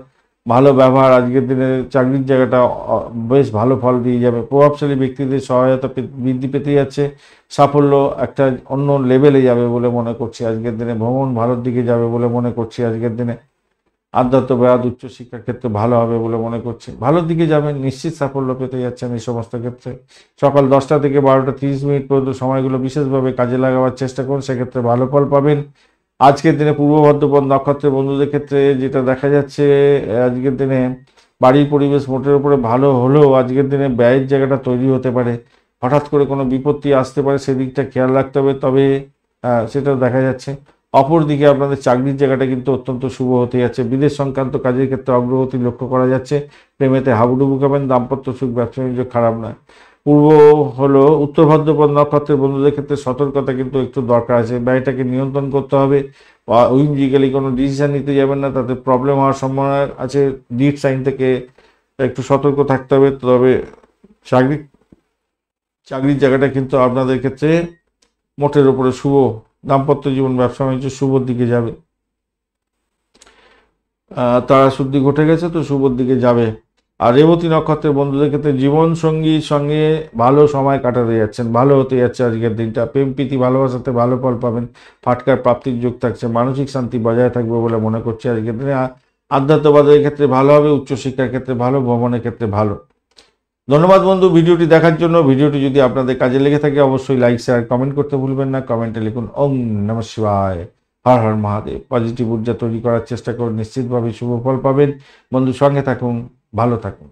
ভালো ব্যবহার আজকের দিনে চাকরির জায়গাটা বেশ ভালো ফল দিয়ে যাবে। প্রভাবশালী ব্যক্তিদের সহায়তা বৃদ্ধি পেতে যাচ্ছে, সাফল্য একটা অন্য লেভেলে যাবে বলে মনে করছি আজকের দিনে। ভ্রমণ ভালোর দিকে যাবে বলে মনে করছি আজকের দিনে। আধ্যাত্ম ব্যায়াত উচ্চশিক্ষার ক্ষেত্রে ভালো হবে বলে মনে করছি, ভালোর দিকে যাবেন, নিশ্চিত সাফল্য পেতে যাচ্ছেন এই সমস্ত ক্ষেত্রে। সকাল 10টা থেকে 12টা 30 মিনিট পর্যন্ত সময়গুলো বিশেষভাবে কাজে লাগাবার চেষ্টা করুন, সেক্ষেত্রে ভালো ফল পাবেন। আজকের দিনে পূর্ব বর্ধমান নক্ষত্রের বন্ধুদের ক্ষেত্রে যেটা দেখা যাচ্ছে, আজকের দিনে বাড়ির পরিবেশ মোটের উপরে ভালো হলেও আজকের দিনে ব্যয়ের জায়গাটা তৈরি হতে পারে, হঠাৎ করে কোনো বিপত্তি আসতে পারে, সেদিকটা খেয়াল রাখতে হবে। তবে সেটা দেখা যাচ্ছে। অপরদিকে আপনাদের চাকরির জায়গাটা কিন্তু অত্যন্ত শুভ হতে যাচ্ছে, বিদেশ সংক্রান্ত কাজের ক্ষেত্রে অগ্রগতি লক্ষ্য করা যাচ্ছে, প্রেমেতে হাবুডুবু খাবেন, দাম্পত্য সুখ ব্যবসা বাণিজ্য খারাপ নয়। পূর্ব হলো উত্তর ভাদ্রপদ নক্ষত্রের বন্ধুদের ক্ষেত্রে সতর্কতা কিন্তু একটু দরকার আছে, ব্যয়টাকে নিয়ন্ত্রণ করতে হবে। উইন্ডিক্যালি কোনো ডিসিশন নিতে যাবেন না, তাতে প্রবলেম হওয়ার সম্ভাবনা আছে। ডিট সাইন থেকে একটু সতর্ক থাকতে হবে। তবে চাকরির জায়গাটা কিন্তু আপনাদের ক্ষেত্রে মোটের উপরে শুভ, দাম্পত্য জীবন ব্যবসা বাণিজ্য শুভর দিকে যাবে। তারা শুদ্ধি ঘটে গেছে তো শুভর দিকে যাবে। আর রেবতী নক্ষত্রের বন্ধুদের ক্ষেত্রে জীবন সঙ্গীর সঙ্গে ভালো সময় কাটাতে যাচ্ছেন, ভালো হতে যাচ্ছে আজকের দিনটা। প্রেম প্রীতি ভালোবাসাতে ভালো ফল পাবেন, ফাটকার প্রাপ্তির যোগ থাকছে, মানসিক শান্তি বজায় থাকবে বলে মনে করছি আজকের দিনে। আধ্যাত্মবাদের ক্ষেত্রে ভালো হবে, উচ্চশিক্ষার ক্ষেত্রে ভালো, ভ্রমণের ক্ষেত্রে ভালো। ধন্যবাদ বন্ধু ভিডিওটি দেখার জন্য। ভিডিওটি যদি আপনাদের কাজে লেগে থাকে অবশ্যই লাইক শেয়ার কমেন্ট করতে ভুলবেন না। কমেন্টে লিখুন ওম নমঃ শিবায়, হর হর মহাদেব। পজিটিভ ঊর্জা তৈরি করার চেষ্টা করুন, নিশ্চিতভাবে শুভ ফল পাবেন। বন্ধু সঙ্গে থাকুন, ভালো থাকুন।